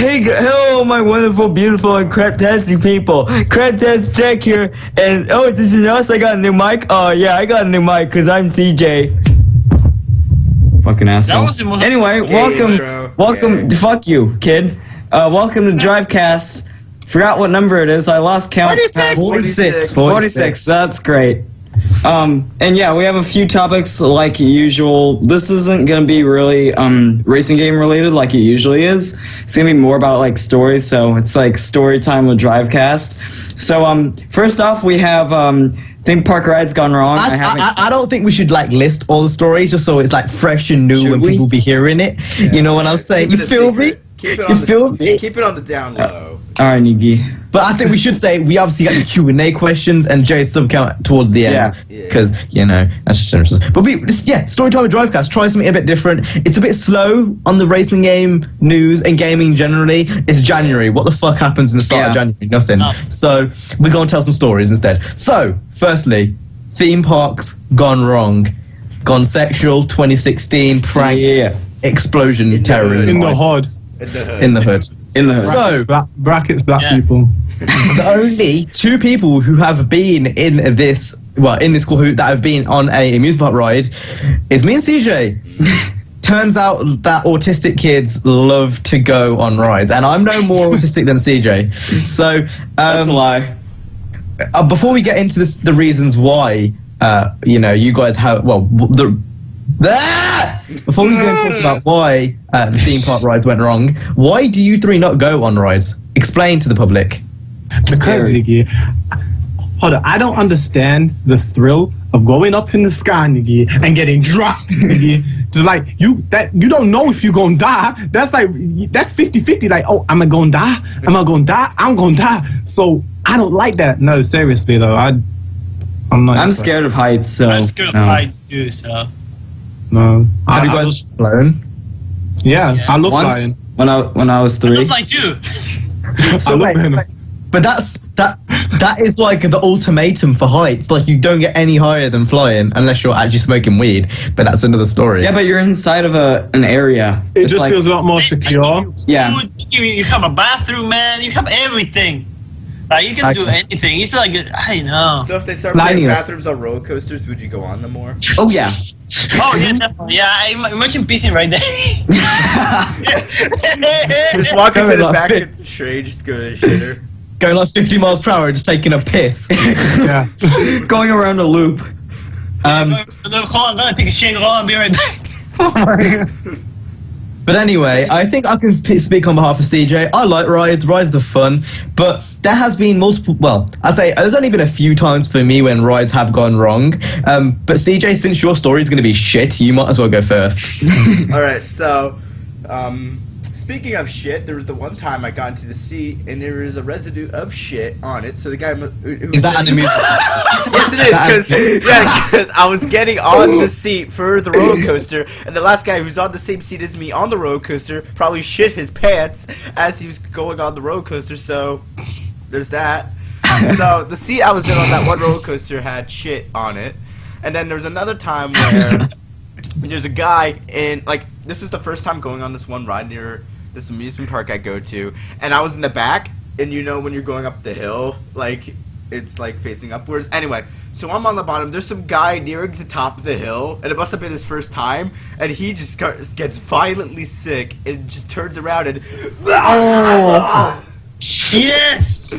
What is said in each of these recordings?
Hello, my wonderful, beautiful, and craptastic people. CraptasticJack here, and did you notice I got a new mic? Oh yeah, I got a new mic because I'm CJ. Fucking asshole. That was the most anyway, welcome. Fuck you, kid. Welcome to Drivecast. Forgot what number it is. I lost count. 46. That's great. And yeah, we have a few topics like usual. This isn't gonna be really racing game related like it usually is. It's gonna be more about like stories, so it's like story time with Drivecast. So first off we have theme park rides gone wrong. I don't think we should like list all the stories just so it's like fresh and new when people be hearing it. Yeah, you know what I'm saying? You feel me? Keep it on the down low. Alright, Nigi. But I think we should say we obviously got the Q&A questions and Jay's sub count towards the end. Because, you know, that's just generous. But story time with Drivecast. Try something a bit different. It's a bit slow on the racing game news and gaming generally. It's January. What the fuck happens in the start of January? Nothing. So we're going to tell some stories instead. So, firstly, theme parks gone wrong. Gone sexual, 2016, prank, explosion, terrorism. In the hood. In the hood. So, brackets black people. The only two people who have been in this school that have been on a amusement park ride is me and CJ. Turns out that autistic kids love to go on rides, and I'm no more autistic than CJ. So that's a lie. Before we get into the reasons why, you guys have before we go and talk about why the theme park rides went wrong, why do you three not go on rides? Explain to the public. Because, Niggy, hold on, I don't understand the thrill of going up in the sky, Niggy, and getting dropped, Niggy. To like you don't know if you're gonna die. That's 50-50. Like, oh, am I gonna die? Am I gonna die? I'm gonna die. So I don't like that. No, seriously though, I'm scared of heights. So I'm scared of heights too. So no. Have you guys flown? Yeah, I love once, flying. When I was 3. I love flying too. So but that is like the ultimatum for heights. Like you don't get any higher than flying unless you're actually smoking weed. But that's another story. Yeah, but you're inside of an area. It just feels a lot more secure. Yeah. You have a bathroom, man. You have everything. Like you can do anything. It's like I know. So if they start putting bathrooms on roller coasters, would you go on them more? Oh yeah. Oh yeah, definitely. Yeah, imagine pissing right there. Just walking to the back of the train, just go to the shitter. Going like 50 miles per hour, just taking a piss. Yeah. Going around a loop. I'm gonna take a shit. I'll be right back. Oh my God. But anyway, I think I can speak on behalf of CJ. I like rides. Rides are fun. But there has been multiple... Well, I'd say there's only been a few times for me when rides have gone wrong. But CJ, since your story is going to be shit, you might as well go first. Alright, so... speaking of shit, there was the one time I got into the seat and there was a residue of shit on it. So the guy is that an amusement? Yes, it is. Because I was getting on the seat for the roller coaster, and the last guy who's on the same seat as me on the roller coaster probably shit his pants as he was going on the roller coaster. So there's that. So the seat I was in on that one roller coaster had shit on it, and then there's another time where there's a guy in this is the first time going on this one ride near this amusement park I go to, and I was in the back, and you know when you're going up the hill, it's facing upwards. Anyway, so I'm on the bottom. There's some guy nearing the top of the hill, and it must have been his first time, and he just gets violently sick and just turns around and Yes.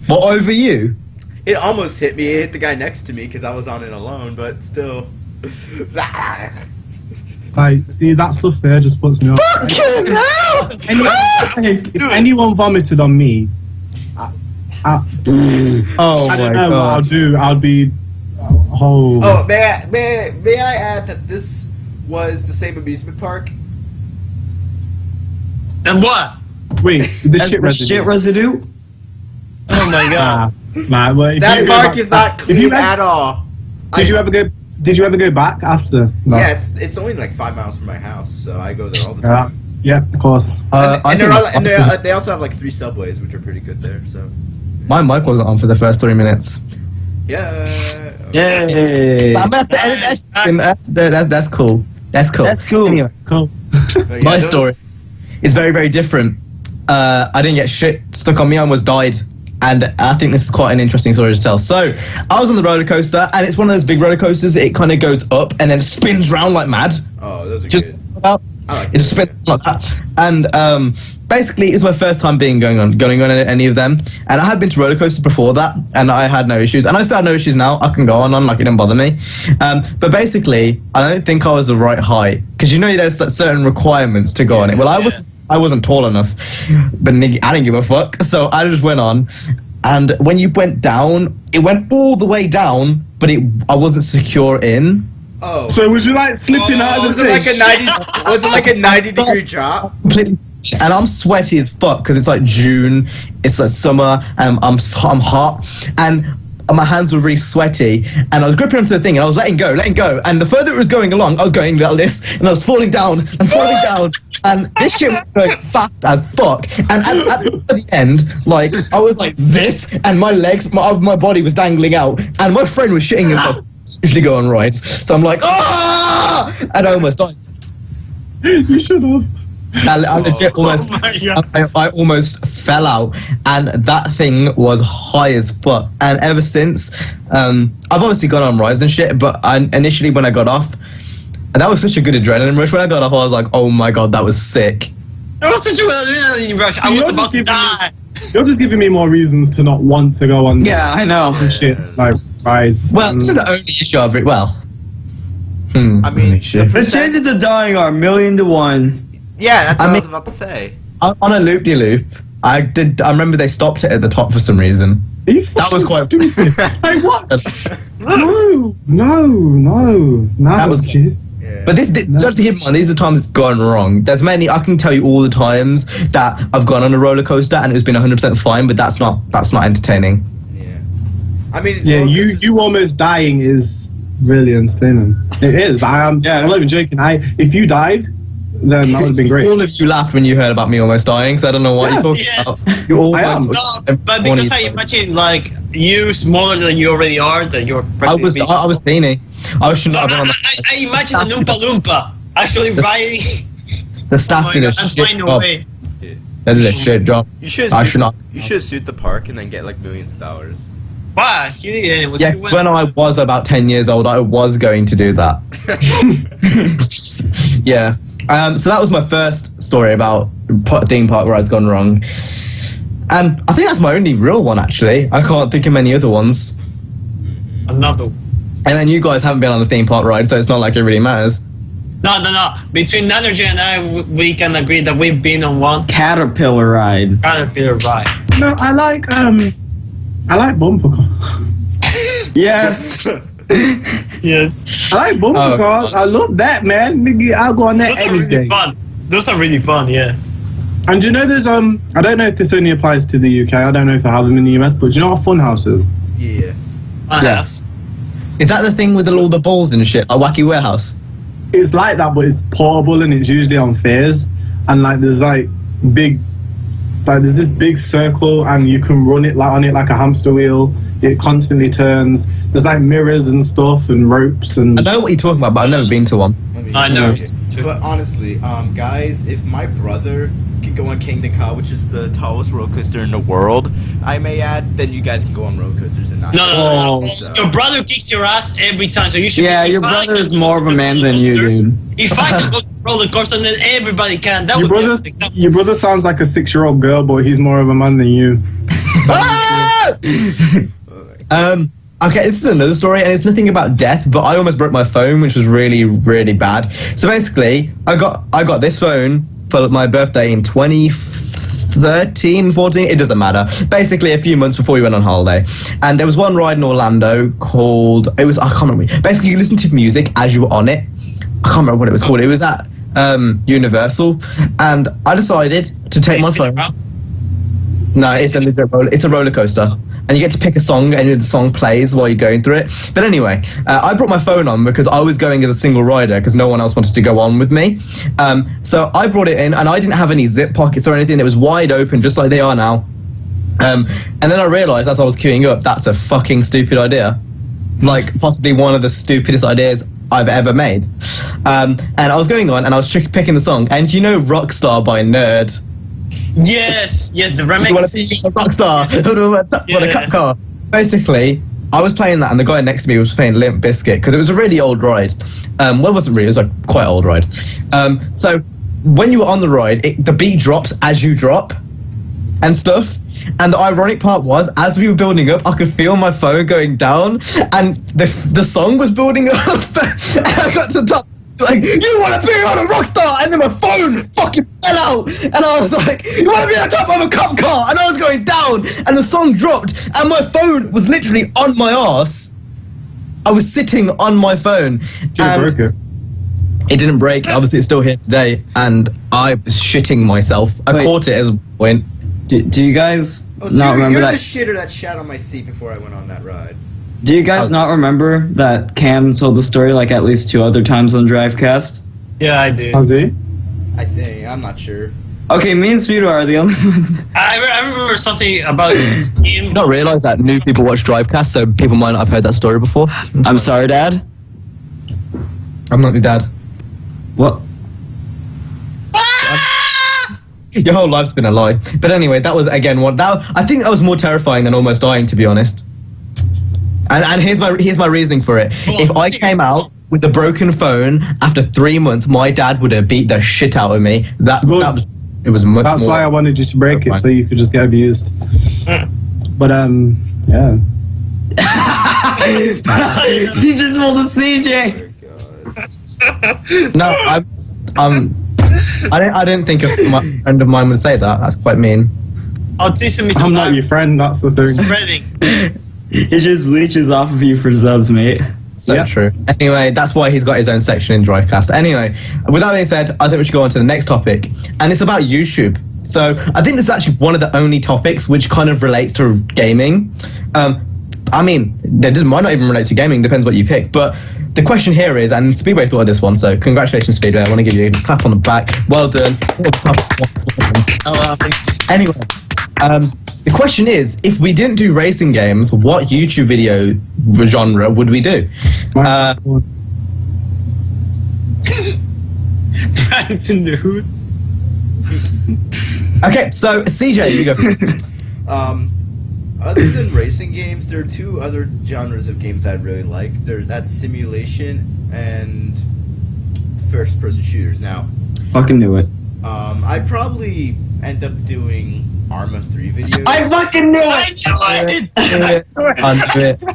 What, over you? It almost hit me. It hit the guy next to me because I was on it alone, but still. See, that stuff there just puts me off. Fucking hell! If anyone vomited on me, oh I don't know what I'll do. I'll be... Oh, may I add that this was the same amusement park? Then what? Wait, the shit residue? Oh my God. Nah, well, that park is not clean at all. Did you ever go back after? No. Yeah, it's only 5 miles from my house, so I go there all the time. Yeah, of course. They also have 3 subways, which are pretty good there. So my mic wasn't on for the first 3 minutes. Yeah. Yay! I'm gonna have to edit that. That's cool. That's cool. That's cool. Anyway, cool. My story is very, very different. I didn't get shit stuck on me. I almost died. And I think this is quite an interesting story to tell. So, I was on the roller coaster, and it's one of those big roller coasters. It kind of goes up and then spins round like mad. Oh, those are Just good. about, it just spins like that. And basically, it was my first time going on any of them. And I had been to roller coasters before that, and I had no issues. And I still have no issues now. I can go on, like it didn't bother me. But basically, I don't think I was the right height. Because you know there's certain requirements to go on it. Well, I wasn't tall enough, but I didn't give a fuck. So I just went on, and when you went down, it went all the way down, but I wasn't secure in. Oh. So was you like slipping out of Was the it thing? was it like a 90-degree drop? Completely. And I'm sweaty as fuck because it's like June, it's like summer, and I'm hot, and my hands were really sweaty, and I was gripping onto the thing, and I was letting go, and the further it was going along, I was going like this, and I was falling down, and this shit was going fast as fuck, and at the end, like, I was like this, and my legs, my body was dangling out, and my friend was shitting himself, usually going right, so I'm like, ah, and I almost died. You should have. I legit almost, I almost fell out, and that thing was high as fuck. And ever since, I've obviously gone on rides and shit, but initially when I got off, that was such a good adrenaline rush. When I got off, I was like, oh my god, that was sick. It was such an adrenaline rush. I was about to die. You're just giving me more reasons to not want to go on. Yeah, I know. Shit, like rides. Well, this is the only issue I've well. I mean, The chances of dying are 1,000,000 to 1. yeah, that's what I was about to say. On a loop-de-loop, I remember they stopped it at the top for some reason. Are you That was quite stupid. Hey, what? No. That was kid. Yeah. But just to keep in mind, these are times it's gone wrong. There's many, I can tell you all the times that I've gone on a roller coaster and it's been 100% fine, but that's not entertaining. Yeah. I mean, Yeah, roller you coasters- almost dying is really entertaining. It is. I'm not even joking. If you died, then that would have been great. All of you laughed when you heard about me almost dying, so I don't know what you're talking Yes. about. You I am. almost. No, but because I imagine like you smaller than you already are, that you're. I was teeny. I should So not have been on I imagine the Oompa Loompa actually riding. the staff did a and shit find a job. way. They did a shit job. You should. I should not. You should suit the park and then get like millions of dollars. Why? You didn't. Yes, when I was about 10 years old, I was going to do that. Yeah. So that was my first story about theme park rides gone wrong. And I think that's my only real one, actually. I can't think of many other ones. Another. And then you guys haven't been on a theme park ride, so it's not like it really matters. No. Between Nanergy and I, we can agree that we've been on one Caterpillar ride. Caterpillar ride. No, I like bumper cars. Yes. Yes. I like bumper Oh, cars. I love that, man. Nigga, I'll go on that Those are any really day. fun. Those are really fun, yeah. And you know, there's I don't know if this only applies to the UK. I don't know if they have them in the US, but do you know what a funhouse is? Yeah. Yes. Is that the thing with all the balls and shit? Like Wacky Warehouse? It's like that, but it's portable and it's usually on fairs. And like there's there's this big circle and you can run it on it like a hamster wheel. It constantly turns. There's like mirrors and stuff and ropes and. I know what you're talking about, but I've never been to one. I know. But honestly, guys, if my brother can go on Kingdom Come, which is the tallest roller coaster in the world, I may add, then you guys can go on roller coasters and not. No. So- Your brother kicks your ass every time, so you should. Yeah, if your I brother can is go more to of a the man roller than you, coaster- dude. If I can go to the roller coaster, then everybody can. That Your would be brother, an example. your brother sounds like a 6-year-old girl, but he's more of a man than you. Okay, this is another story, and it's nothing about death, but I almost broke my phone, which was really, really bad. So basically, I got this phone for my birthday in 2013, 14, it doesn't matter. Basically, a few months before we went on holiday. And there was one ride in Orlando called, I can't remember. Basically, you listen to music as you were on it. I can't remember what it was called. It was at Universal, and I decided to take my phone. No, it's a roller coaster. And you get to pick a song, and the song plays while you're going through it. But anyway, I brought my phone on because I was going as a single rider because no one else wanted to go on with me. So I brought it in, and I didn't have any zip pockets or anything. It was wide open, just like they are now. And then I realised as I was queuing up, that's a fucking stupid idea. Like, possibly one of the stupidest ideas I've ever made. And I was going on, and I was picking the song. And you know Rockstar by Nerd? Yes, the remix. You want to be a rock star? Want a cup car? Basically, I was playing that, and the guy next to me was playing Limp Bizkit because it was a really old ride. Well, it wasn't really; it was like quite old ride. So when you were on the ride, the beat drops as you drop, and stuff. And the ironic part was, as we were building up, I could feel my phone going down, and the song was building up. And I got to the top, like, you want to be on a rock star? And then my phone fucking fell out, and I was like, you want to be on top of a cop car? And I was going down, and the song dropped, and my phone was literally on my ass. I was sitting on my phone. Broke it. It didn't break. Obviously, it's still here today, and I was shitting myself. I caught it as a point. Do you guys Oh, not remember you're that? the shitter that shat on my seat before I went on that ride. Do you guys not remember that Cam told the story like at least 2 other times on Drivecast? Yeah, I do. Has he? I think. I'm not sure. Okay, me and Speedo are the only ones. I remember something about him. You don't realise that new people watch Drivecast, so people might not have heard that story before. I'm sorry, Dad. I'm not your dad. What? Your whole life's been a lie. But anyway, that was again I think that was more terrifying than almost dying, to be honest. And here's my reasoning for it. If I came out with a broken phone after 3 months, my dad would have beat the shit out of me. That was much. That's more why I wanted you to break it so you could just get abused. But yeah. He just pulled a CJ. No, I didn't think a friend of mine would say that. That's quite mean. Autism is I'm not your friend, that's the thing. spreading. He just leeches off of you for subs, mate. So true. Anyway, that's why he's got his own section in Drivecast. Anyway, with that being said, I think we should go on to the next topic, and it's about YouTube. So I think this is actually one of the only topics which kind of relates to gaming. I mean, it might not even relate to gaming, depends what you pick, but the question here is, and Speedway thought of this one, so congratulations, Speedway. I want to give you a clap on the back. Well done. Anyway, the question is, if we didn't do racing games, what YouTube video genre would we do? Pranks in the hood. Okay, so CJ, you go first. Other than racing games, there are 2 other genres of games that I really like. That's simulation and first-person shooters. Now, Fucking knew it. I'd probably end up doing Arma 3 videos. I fucking knew it.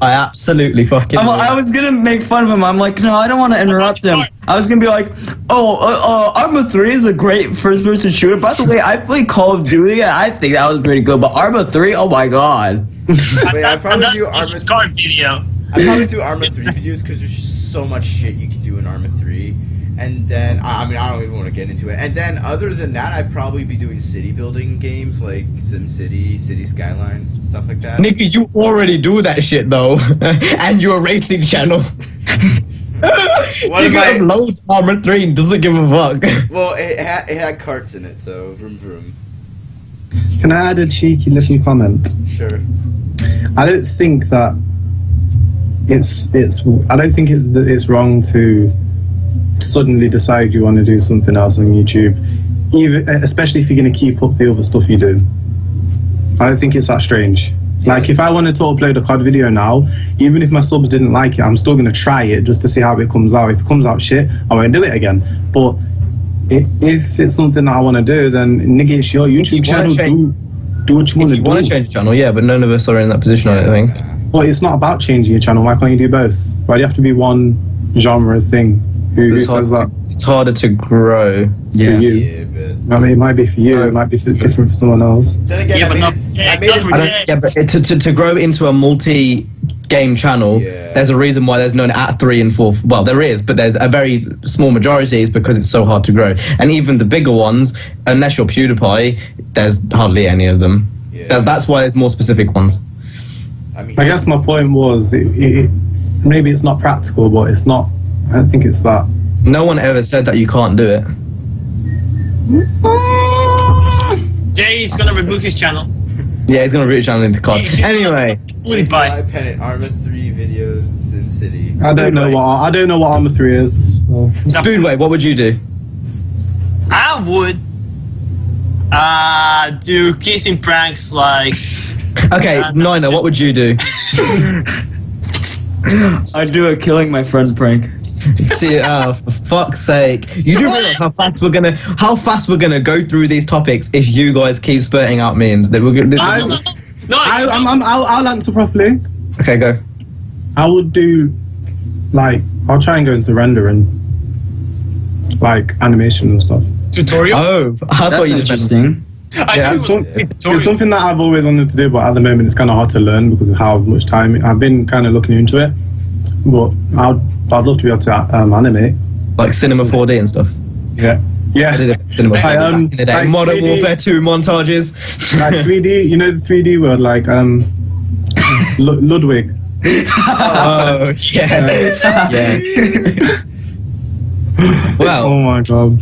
I absolutely fucking. I was gonna make fun of him. I'm like, no, I don't want to interrupt him. I was gonna be like, Arma 3 is a great first-person shooter. By the way, I played Call of Duty, and I think that was pretty good. But Arma 3, oh my god. Wait, I'd probably do Arma. Card video. I'd probably do Arma 3 videos because there's so much shit you can do in Arma 3. And then, I don't even want to get into it. And then, other than that, I'd probably be doing city building games like SimCity, City Skylines, stuff like that. Nigga, you already do that shit though, and you're a racing channel. You got loads of Arma 3 and doesn't give a fuck. Well, it had carts in it, so vroom vroom. Can I add a cheeky little comment? Sure. I don't think that it's wrong to suddenly decide you want to do something else on YouTube, especially if you're going to keep up the other stuff you do. I don't think it's that strange. Like, if I wanted to upload a COD video now, even if my subs didn't like it, I'm still going to try it just to see how it comes out. If it comes out shit, I won't do it again. But if it's something that I want to do, then nigga, it's your YouTube channel. Do what you want to do. You want to change the channel, yeah, but none of us are in that position, I don't think. But it's not about changing your channel. Why can't you do both? Why do you have to be one genre thing? Who says that? It's harder to grow. For you. Yeah, but... I mean, it might be for you. It might be different for someone else. Then again, Yeah, but not- But to grow into a multi-game channel, there's a reason why there's no at 3 and 4. Well, there is, but there's a very small majority is because it's so hard to grow. And even the bigger ones, unless you're PewDiePie, there's hardly any of them. Yeah. That's why there's more specific ones. I guess my point was, maybe it's not practical, but it's not. I don't think it's that. No one ever said that you can't do it. Jay's gonna reboot his channel. Yeah, he's gonna root channel into COD. Anyway, I pennant Arma 3 videos, SimCity. I don't know what Arma 3 is. So. Spoonway, what would you do? I would Do kissing pranks like. Okay, Nina, what would you do? I'd do a killing my friend prank. See, for fuck's sake! You do realize how fast we're gonna go through these topics if you guys keep spurting out memes. That we're I'll answer properly. Okay, go. I would do, like, I'll try and go into render and, like, animation and stuff. Tutorial? Oh, I thought That's you interesting. It's something that I've always wanted to do, but at the moment it's kind of hard to learn because of how much time I've been kind of looking into it. But I'd love to be able to animate, like cinema 4D and stuff. Yeah. I did it for cinema 4D back in the day. Like Modern 3D. Warfare 2 montages. Like 3D, you know, the 3D word, like Ludwig. Oh yeah, yeah. Well, Oh my god.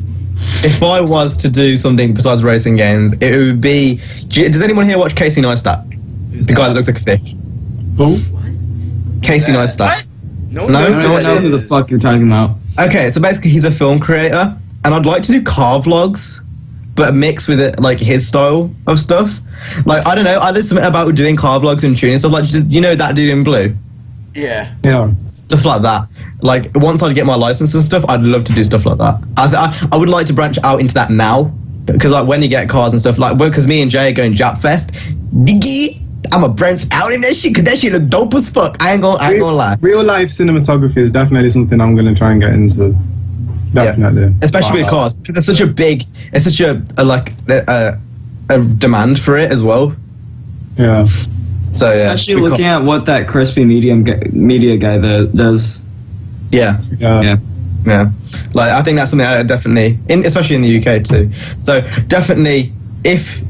if I was to do something besides racing games, it would be. Does anyone here watch Casey Neistat? The guy that looks like a fish. Who? Casey Neistat. No, No, I don't know who the fuck you're talking about. Okay, so basically he's a film creator, and I'd like to do car vlogs, but mix with it like his style of stuff. Like I don't know, I did something about doing car vlogs and tuning stuff. Like just, you know that dude in blue, Yeah. Yeah. stuff like that. Like once I get my license and stuff, I'd love to do stuff like that. I would like to branch out into that now because like when you get cars and stuff, like because me and Jay are going Jap Fest, diggy. I'ma branch out in that shit because that shit look dope as fuck. I ain't gonna lie. Real life cinematography is definitely something I'm gonna try and get into. Definitely. Yeah. Especially with cars because it's such a big, it's such a demand for it as well. Yeah. So yeah, Especially looking at what that crispy media guy does. yeah. Yeah. Yeah, like I think that's something I definitely, especially in the UK too. So definitely, if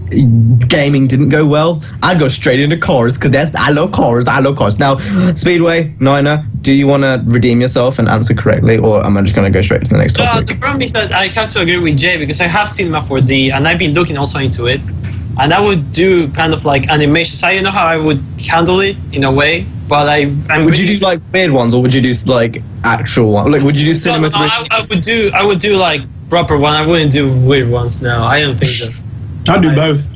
gaming didn't go well, I'd go straight into cars because I love cars. I love cars. Now, Speedway, Nina, do you want to redeem yourself and answer correctly, or am I just going to go straight to the next topic? The problem is that I have to agree with Jay because I have Cinema 4D and I've been looking also into it, and I would do kind of like animations. I don't know how I would handle it in a way, but Would you do like weird ones, or would you do like actual ones? Like, would you do cinema? No, I would do like proper one. I wouldn't do weird ones. No, I don't think so. I'd do both.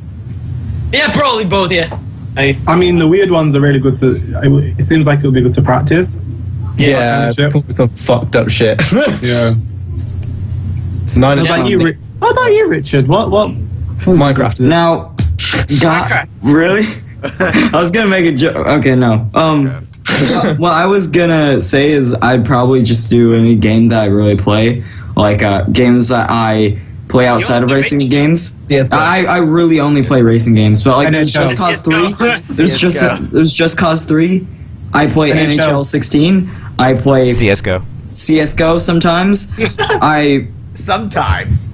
Yeah, probably both. Yeah. I mean, the weird ones are really good to. It seems like it would be good to practice. Yeah, That kind of some fucked up shit. Yeah. Nina, How about you, Richard? What? Minecraft. Now, really? I was gonna make a joke. Okay, no. What I was gonna say is I'd probably just do any game that I really play, like games that I play outside of racing games. Yes, I really only play racing games, but like there's Just Cause 3. There's Just Cause 3. I play NHL 16. I play CS:GO sometimes. Sometimes.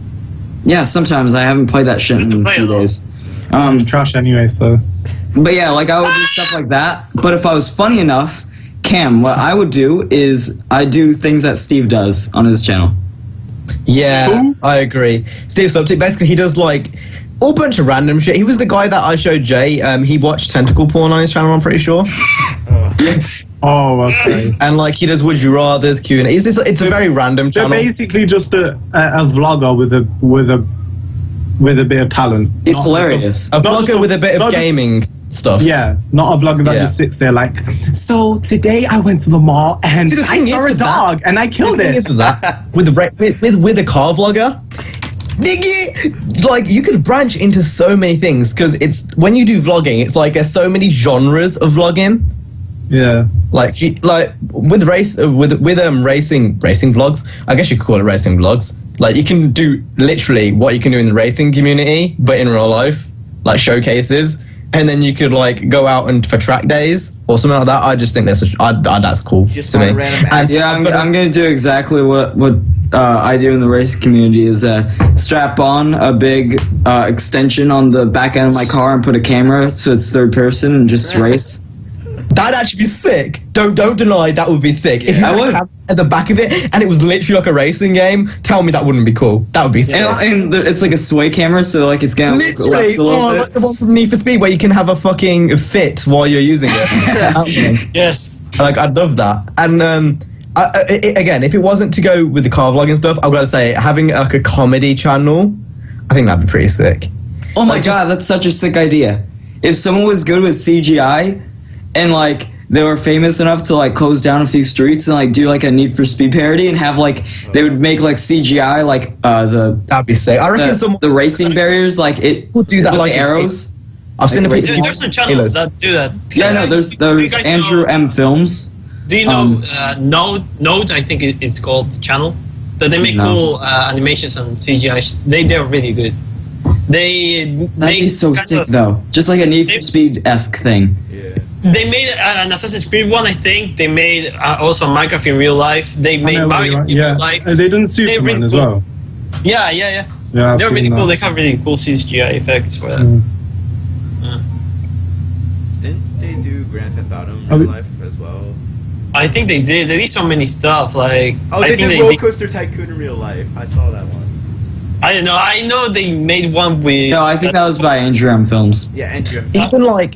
Yeah, sometimes I haven't played that shit in a few days. Trash anyway, so. But yeah, like I would do stuff like that. But if I was funny enough, Cam, what I would do is I do things that Steve does on his channel. Yeah, I agree. Steve Subtic, basically he does like a bunch of random shit. He was the guy that I showed Jay. He watched tentacle porn on his channel, I'm pretty sure. Oh, okay. And like he does Would You Rather's Q&A. It's a very random They're channel. basically just a vlogger with a bit of talent. He's hilarious. A vlogger with a bit of gaming stuff. Yeah, not a vlogger that Yeah. just sits there like, so today I went to the mall and See, the I thing saw is a with dog that- and I killed The thing is it. with that, with a car vlogger, nigga, like you could branch into so many things because it's when you do vlogging, it's like there's so many genres of vlogging. Yeah. Like with racing vlogs, I guess you could call it racing vlogs. Like you can do literally what you can do in the racing community, but in real life, like showcases, and then you could like go out and for track days or something like that. I just think that's cool Just to find me. a random And Yeah, I'm gonna do exactly what I do in the race community is strap on a big extension on the back end of my car and put a camera so it's third person and just race. That'd actually be sick. Don't deny that would be sick. If you I had a would. camera at the back of it and it was literally like a racing game, tell me that wouldn't be cool. That would be sick. And it's like a sway camera, so like it's gonna Literally, left a little like bit. the one from Need for Speed where you can have a fucking fit while you're using it. Yes. Like, I'd love that. And again, if it wasn't to go with the car vlogging stuff, I've got to say, having like a comedy channel, I think that'd be pretty sick. Oh my god, that's such a sick idea. If someone was good with CGI and like they were famous enough to like close down a few streets and like do like a Need for Speed parody and have like they would make like CGI like that'd be sick. I reckon the racing barriers like it will do that with like arrows. I've seen There's some channels that do that. Yeah, no, there's Andrew M Films. Do you know Node? I think it's called the channel. That they make cool animations and CGI. They're really good. That'd be so sick though. Just like a Need for Speed-esque thing. Yeah. They made an Assassin's Creed one, I think. They made also Minecraft in real life. They made Mario in real life. And they done Superman really as cool. well. Yeah. They're really cool. They have really cool CGI effects for that. Didn't they do Grand Theft Auto in real life as well? I think they did. They did so many stuff. Like they did Roller Coaster Tycoon in real life. I saw that one. I don't know. I know they made one with. No, I think that was by Andrew M Films. Yeah, Andrew M.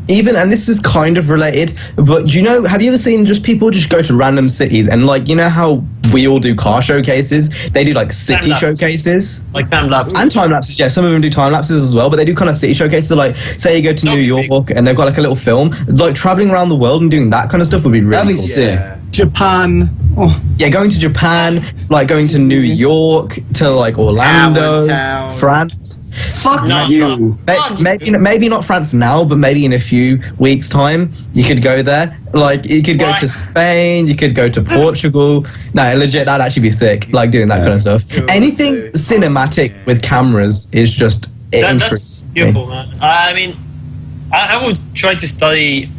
Even and this is kind of related, but do you know, have you ever seen just people just go to random cities and like, you know how we all do car showcases? They do like city Time-lapse. showcases. Like time lapse. And time lapses, yeah. Some of them do time lapses as well, but they do kind of city showcases. So, like, say you go to New York and they've got like a little film, like traveling around the world and doing that kind of stuff would be really That'd be cool. sick. Yeah. Japan. Oh. Yeah, going to Japan, like going to New York, to like Orlando, Allentown. France. Fuck No, you. Maybe not France now, but maybe in a few weeks' time, you could go there. Like, you could go What? to Spain, you could go to Portugal. No, legit, that'd actually be sick. Like doing that kind of stuff. Cool. Anything cinematic with cameras is just That's interesting. beautiful, man. I mean, I would try to study.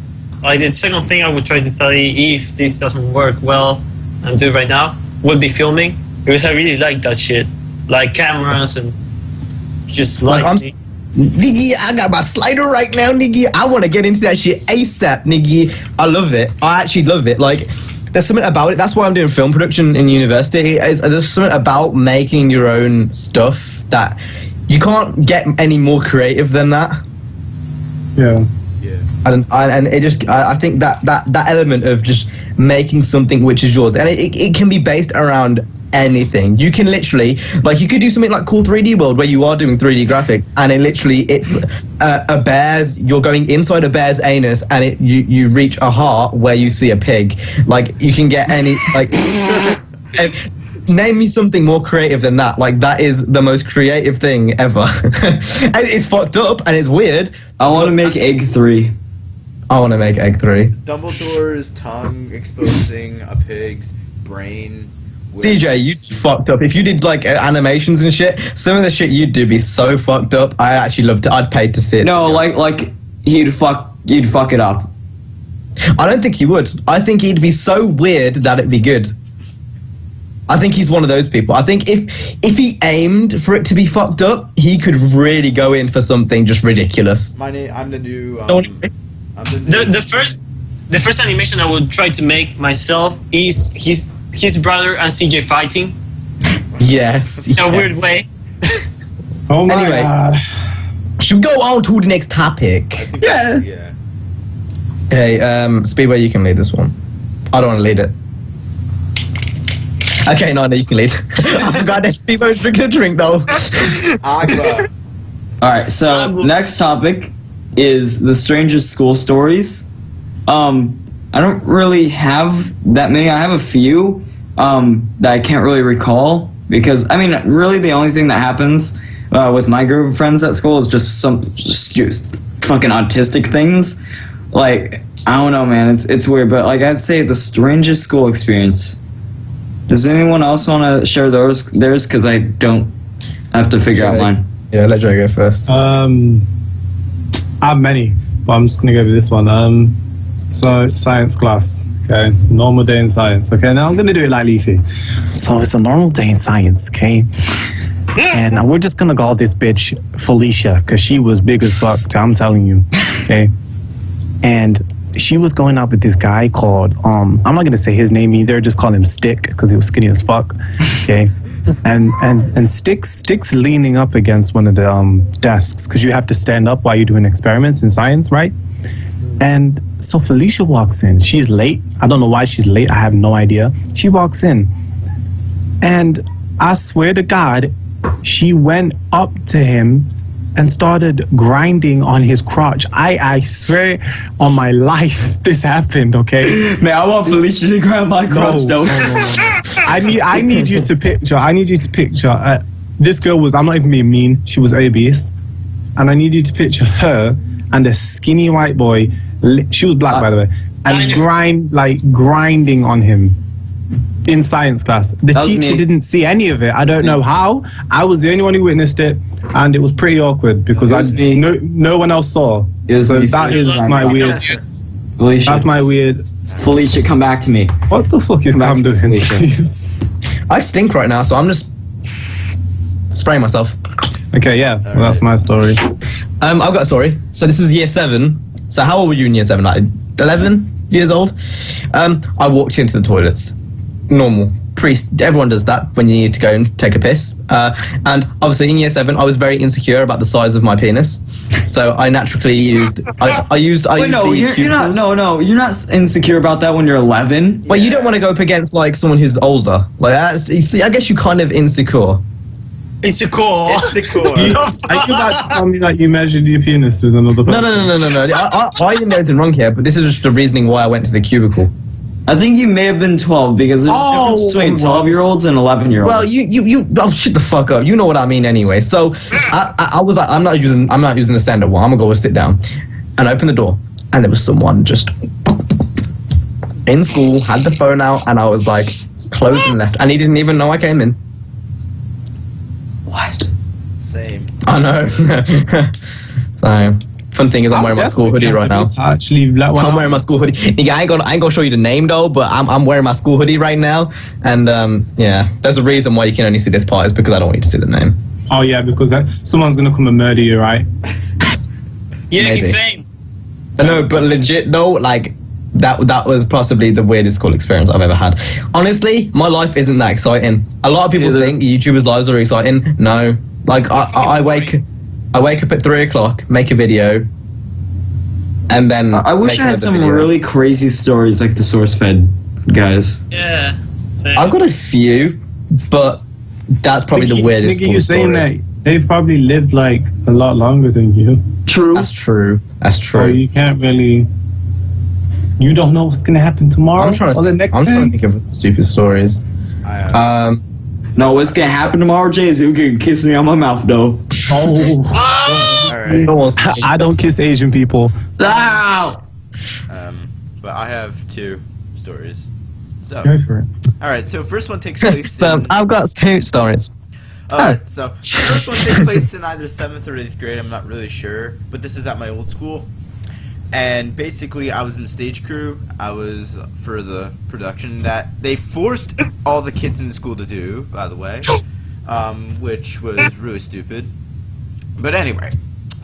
Like the second thing I would try to study if this doesn't work well and do it right now would be filming, because I really like that shit, like cameras and just Like, Niggy, I got my slider right now, Niggy. I want to get into that shit ASAP, Niggy. I love it. I actually love it. Like, there's something about it. That's why I'm doing film production in university. There's something about making your own stuff that you can't get any more creative than that. Yeah. And it just, I think that element of just making something which is yours, and it can be based around anything. You can literally, like, you could do something like Cool 3D World where you are doing 3D graphics, and it's a bear's, you're going inside a bear's anus, and you reach a heart where you see a pig. Like, you can get any, like, name me something more creative than that. Like, that is the most creative thing ever. And it's fucked up and it's weird. I want to make Egg 3. I want to make Egg 3. Dumbledore's tongue exposing a pig's brain. CJ, you fucked up. If you did like animations and shit, some of the shit you'd do be so fucked up. I actually loved it. I'd pay to see it. No, like you'd fuck it up. I don't think he would. I think he'd be so weird that it'd be good. I think he's one of those people. I think if he aimed for it to be fucked up, he could really go in for something just ridiculous. I'm the new. The first animation I would try to make myself is his brother and CJ fighting Yes. in a weird way. Oh my Anyway. god. Should we go on to the next topic? Yeah. Okay, Speedway, you can lead this one. I don't want to lead it. Okay, no, you can lead. I forgot that Speedway's drinking a drink, though. Agua. Alright, so next topic is the strangest school stories. I don't really have that many. I have a few that I can't really recall, because, I mean, really the only thing that happens with my group of friends at school is just fucking autistic things. Like, I don't know, man, it's weird, but like I'd say the strangest school experience. Does anyone else want to share theirs? Because I don't have to figure out mine. Yeah, let Joe go first. I have many, but I'm just gonna go with this one. So science class. Okay, normal day in science. Okay, now I'm gonna do it like Leafy. So it's a normal day in science, okay? And we're just gonna call this bitch Felicia, because she was big as fuck, I'm telling you, okay? And she was going out with this guy called, I'm not gonna say his name either, just call him Stick, because he was skinny as fuck, okay? And Stick's leaning up against one of the desks, because you have to stand up while you're doing experiments in science, right? And so Felicia walks in. She's late. I don't know why she's late. I have no idea. She walks in. And I swear to God, she went up to him and started grinding on his crotch. I swear on my life this happened, okay? Man, I want Felicia to grab my crotch, though. No. I need you to picture. This girl was, I'm not even being mean, she was obese. And I need you to picture her and a skinny white boy, she was black by the way, and grinding on him in science class. The teacher didn't see any of it. I don't know how. I was the only one who witnessed it, and it was pretty awkward because no one else saw. So that is my weird. Felicia. That's my weird. Felicia, come back to me. What the fuck is Cam doing? I stink right now, so I'm just spraying myself. Okay, yeah, well, that's my story. I've got a story. So this was year 7. So how old were you in year 7? Like 11 years old? I walked into the toilets. Normal. Everyone does that when you need to go and take a piss. And obviously in year 7, I was very insecure about the size of my penis. So I naturally used. Wait, no, you're not. No, you're not insecure about that when you're 11. But you don't want to go up against like someone who's older. Like that's, you see, I guess you're kind of insecure. Insecure. Are you about to tell me that you measured your penis with another person? No. I didn't do anything wrong here, but this is just the reasoning why I went to the cubicle. I think you may have been 12 because there's a difference between 12-year-olds and 11-year-olds. Well, you shut the fuck up. You know what I mean anyway. So I was like, I'm not using the stand-up one. I'm gonna go sit down, and I opened the door, and there was someone just in school, had the phone out, and I was like, closed and left, and he didn't even know I came in. What? Same. I know. So, fun thing is I'm wearing my school hoodie right now. I'm wearing my school hoodie. Nigga, I ain't gonna show you the name though, but I'm wearing my school hoodie right now. And yeah, there's a reason why you can only see this part is because I don't want you to see the name. Oh yeah, because someone's gonna come and murder you, right? Yeah, Maybe. he's fame. No, but legit though, like that was possibly the weirdest school experience I've ever had. Honestly, my life isn't that exciting. A lot of people think YouTubers' lives are exciting. No, like I wake up at 3 o'clock, make a video, and then I wish I had some really crazy stories like the SourceFed guys. Yeah. Same. I've got a few, but that's probably the weirdest. Nigga, you saying story. that they've probably lived like a lot longer than you. True. That's true. That's true. So you can't really. You don't know what's gonna happen tomorrow I'm trying the next to day. think of stupid stories. No, what's gonna happen tomorrow, Jay, is you can kiss me on my mouth, though. Oh. Alright. I don't kiss Asian people. Ow! But I have 2 stories. So, Go for it. alright, so first one takes place So in... I've got 2 stories. Alright, so first one takes place in either 7th or 8th grade, I'm not really sure. But this is at my old school. And basically, I was in stage crew. I was for the production that they forced all the kids in the school to do, by the way, which was really stupid. But anyway,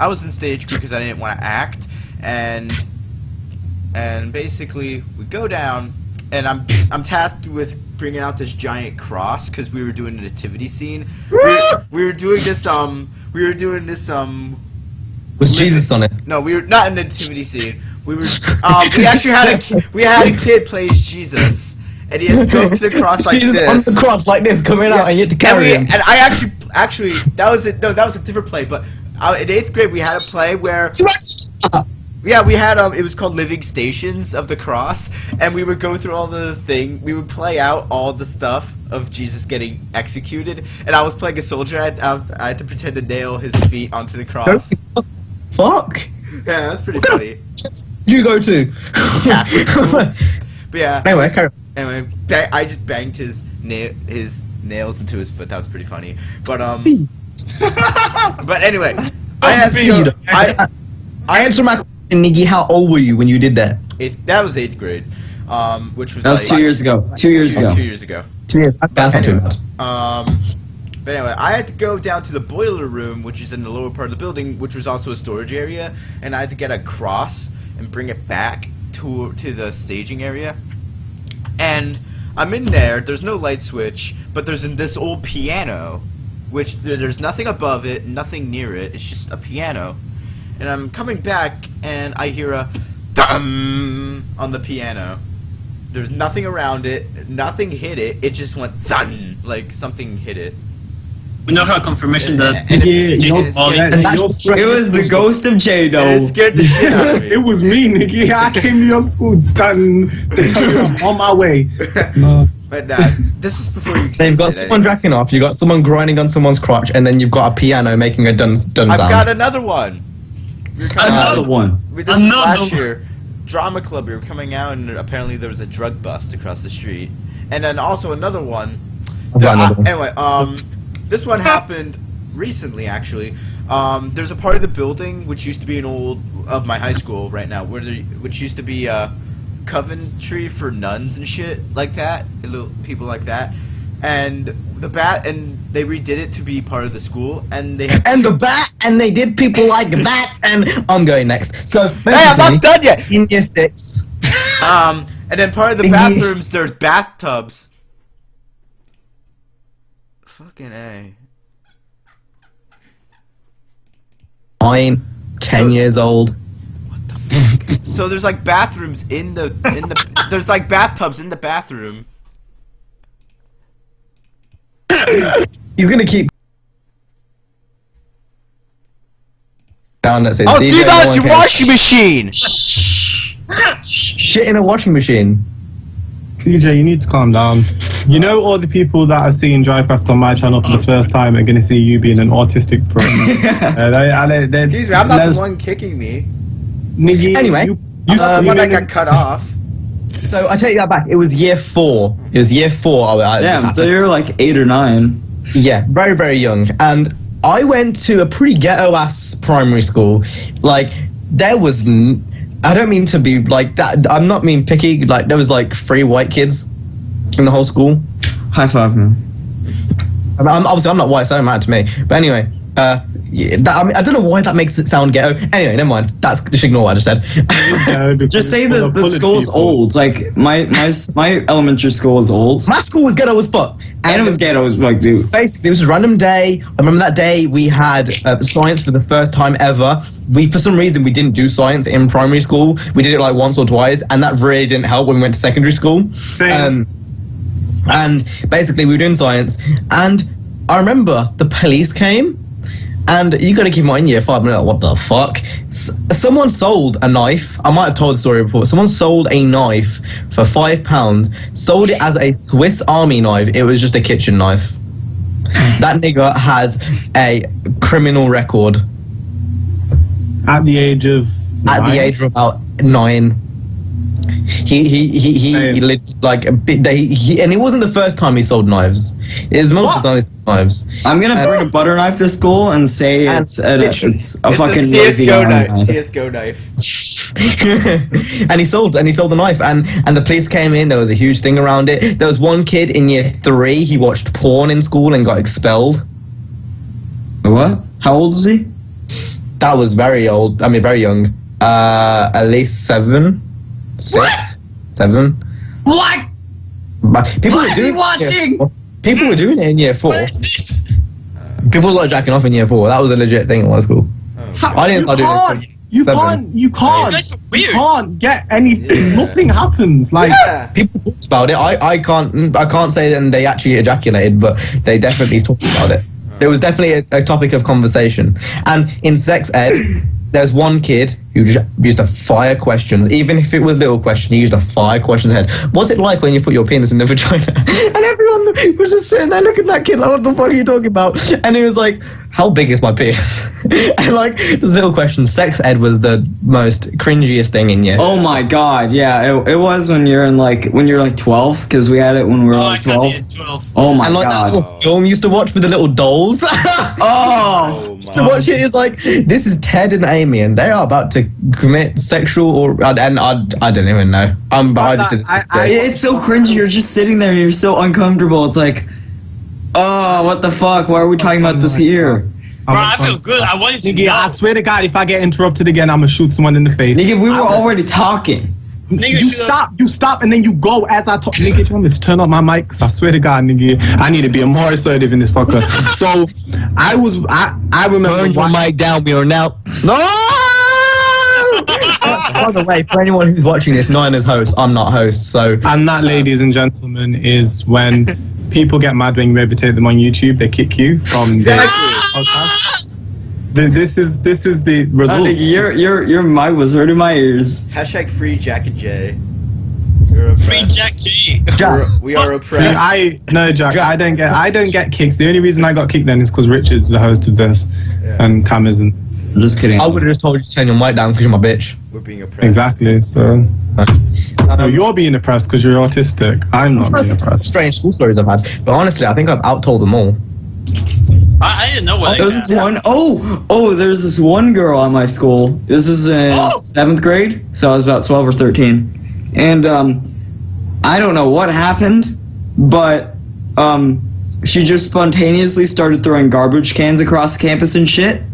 I was in stage crew because I didn't want to act, and basically we go down, and I'm tasked with bringing out this giant cross because we were doing a nativity scene. We were doing this. Was Jesus on it? No, we were not in the nativity scene. We were. We actually had a kid play as Jesus, and he had to go to the cross like Jesus this. on the cross like this, coming out, and you had to carry him. And I actually that was it. No, that was a different play. But in 8th grade, we had a play where. Yeah, we had it was called Living Stations of the Cross, and we would go through all the thing. We would play out all the stuff of Jesus getting executed, and I was playing a soldier. I had to pretend to nail his feet onto the cross. Fuck. Yeah, that's pretty funny. You go to. Catholic school. But yeah. Anyway, carry on. Anyway, I just banged his nails into his foot. That was pretty funny. But but anyway, I had to go, I answer my question, Niggy. How old were you when you did that? That was 8th grade, which was That was like, 2 years ago. 2 years ago. 2 years ago. 2 years. That's not too bad. But anyway, I had to go down to the boiler room, which is in the lower part of the building, which was also a storage area, and I had to get a cross and bring it back to the staging area. And I'm in there. There's no light switch, but there's this old piano, which there's nothing above it, nothing near it. It's just a piano. And I'm coming back, and I hear a thum on the piano. There's nothing around it. Nothing hit it. It just went thun, like something hit it. We now have confirmation that And Yeah, Jason's body. It was the ghost of It Jado. scared the shit out of me. It was me, nigga. I came to your school done to tell you I'm on my way. No. But this is before you existed. They've got someone anyways. jacking off, you've got someone grinding on someone's crotch, and then you've got a piano making a dun sound. I've got another one. We were coming Another out- one. This was last Another year. Drama club. We were coming out, and apparently there was a drug bust across the street. And then also another one. I've got another one. Anyway, this one happened recently. Actually, there's a part of the building which used to be of my high school right now, which used to be Coventry for nuns and shit like that, little people like that, and they redid it to be part of the school, and they had and they did people like that, and I'm going next. So Hey, I'm not done yet. in year 6. And then part of the bathrooms there's bathtubs. Fucking A. 9, 10 years old. So there's like bathrooms in the there's like bathtubs in the bathroom. He's gonna keep down that says Oh, DJ, dude, no that's one your cares. washing machine. Shit in a washing machine. CJ, you need to calm down. You know, all the people that are seeing Drivecast on my channel for the first time are going to see you being an autistic pro. Excuse me, I'm not the one kicking me. Nigga, Anyway, you I'm not the one that screaming- got cut off. So I take that back. It was year 4. It was year 4. Damn, so you're like 8 or 9. Yeah, very, very young. And I went to a pretty ghetto-ass primary school. Like, there was... I don't mean to be like that. I'm not being picky. Like, there was like 3 white kids in the whole school. High five, man. Obviously, I'm not white, so it don't matter to me. But anyway, I don't know why that makes it sound ghetto. Anyway, never mind. Just ignore what I just said. Just say the school's old. Like my elementary school is old. My school was ghetto as fuck. And it was ghetto as fuck, dude. Basically, it was a random day. I remember that day we had science for the first time ever. For some reason, we didn't do science in primary school. We did it like once or twice, and that really didn't help when we went to secondary school. Same. And basically, we were doing science, and I remember the police came, and you got to keep in mind, year 5, like, what the fuck? Someone sold a knife. I might have told the story before. Someone sold a knife for £5, sold it as a Swiss Army knife. It was just a kitchen knife. That nigga has a criminal record. At the age of At the 9? age of about 9. He lived like a bit. And it wasn't the first time he sold knives. It was multiple times he sold knives. I'm gonna bring a butter knife to school and say it's a fucking It's a lazy CS:GO arm knife. CS:GO knife. And he sold the knife, and the police came in. There was a huge thing around it. There was one kid in year 3. He watched porn in school and got expelled. What? How old was he? That was very old. I mean, very young. At least 7, 6, 7. What? But people What were are doing you watching? People were doing it in year 4. What is this? People were like jacking off in year 4. That was a legit thing in my school. I didn't start doing it. You 7. can't. You guys are You weird. can't get anything. Nothing happens. Like, Yeah. People talked about it. I can't say that they actually ejaculated, but they definitely talked about it. There was definitely a topic of conversation. And in sex ed, there's one kid who just used to fire questions, even if it was little question. He used to fire questions ahead. What's it like when you put your penis in the vagina? And everyone was just sitting there looking at that kid like, what the fuck are you talking about? And he was like, how big is my penis? And like, this little question. Sex ed was the most cringiest thing in year. Oh my god, yeah, it was when you're 12, because we had it when we were Oh, I like can't 12. be at 12. Oh my And like that god. little film you used to watch with the little dolls. Oh, To watch it is like, this is Ted and Amy, and they are about to commit sexual I don't even know. I just did it. it's so cringy. You're just sitting there and you're so uncomfortable. It's like, oh, what the fuck? Why are we talking about this here? Bro, I feel good. I wanted to Nigga, know. I swear to God, if I get interrupted again, I'm gonna shoot someone in the face. Nigga, we were already talking. Nigga, You shut up. stop, and then you go as I talk. Nigga, you want me to turn up my mic? Cause I swear to God, nigga, I need to be more assertive in this fucker. So, I remember. Turn your mic down, we are now. No! By the way, for anyone who's watching this, Nine is host. I'm not host, so And that, ladies and gentlemen, is when people get mad when you imitate them on YouTube. They kick you from Exactly. the podcast. This is the result. Your mic was hurting my ears. Hashtag free Jack and Jay. You're oppressed. Free Jack G. We are oppressed. Jack. I don't get kicks. The only reason I got kicked then is because Richard's the host of this, and Cam isn't. I'm just kidding. I would have just told you to turn your mic down because you're my bitch. We're being oppressed. Exactly. So no, you're being oppressed because you're autistic. I'm not being oppressed. Strange school stories I've had, but honestly, I think I've out-told them all. I didn't know what. There's this one. There's this one girl at my school. This is in 7th grade, so I was about 12 or 13, and I don't know what happened, but she just spontaneously started throwing garbage cans across campus and shit.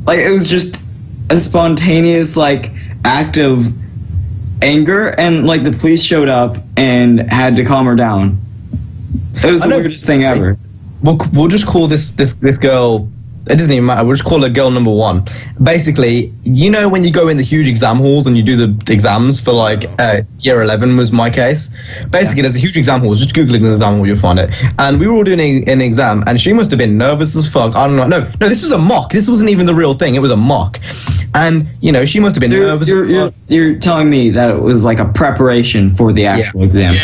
Like, it was just a spontaneous, like, act of anger, and, like, the police showed up and had to calm her down. It was the weirdest thing ever. We'll just call this girl. It doesn't even matter. We'll just call her girl number 1. Basically, you know when you go in the huge exam halls and you do the exams for like year 11 was my case. Basically, there's a huge exam hall. Just Googling the exam hall, you'll find it. And we were all doing an exam, and she must have been nervous as fuck. I don't know. No, this was a mock. This wasn't even the real thing. It was a mock. And you know, she must have been nervous. You're telling me that it was like a preparation for the actual exam.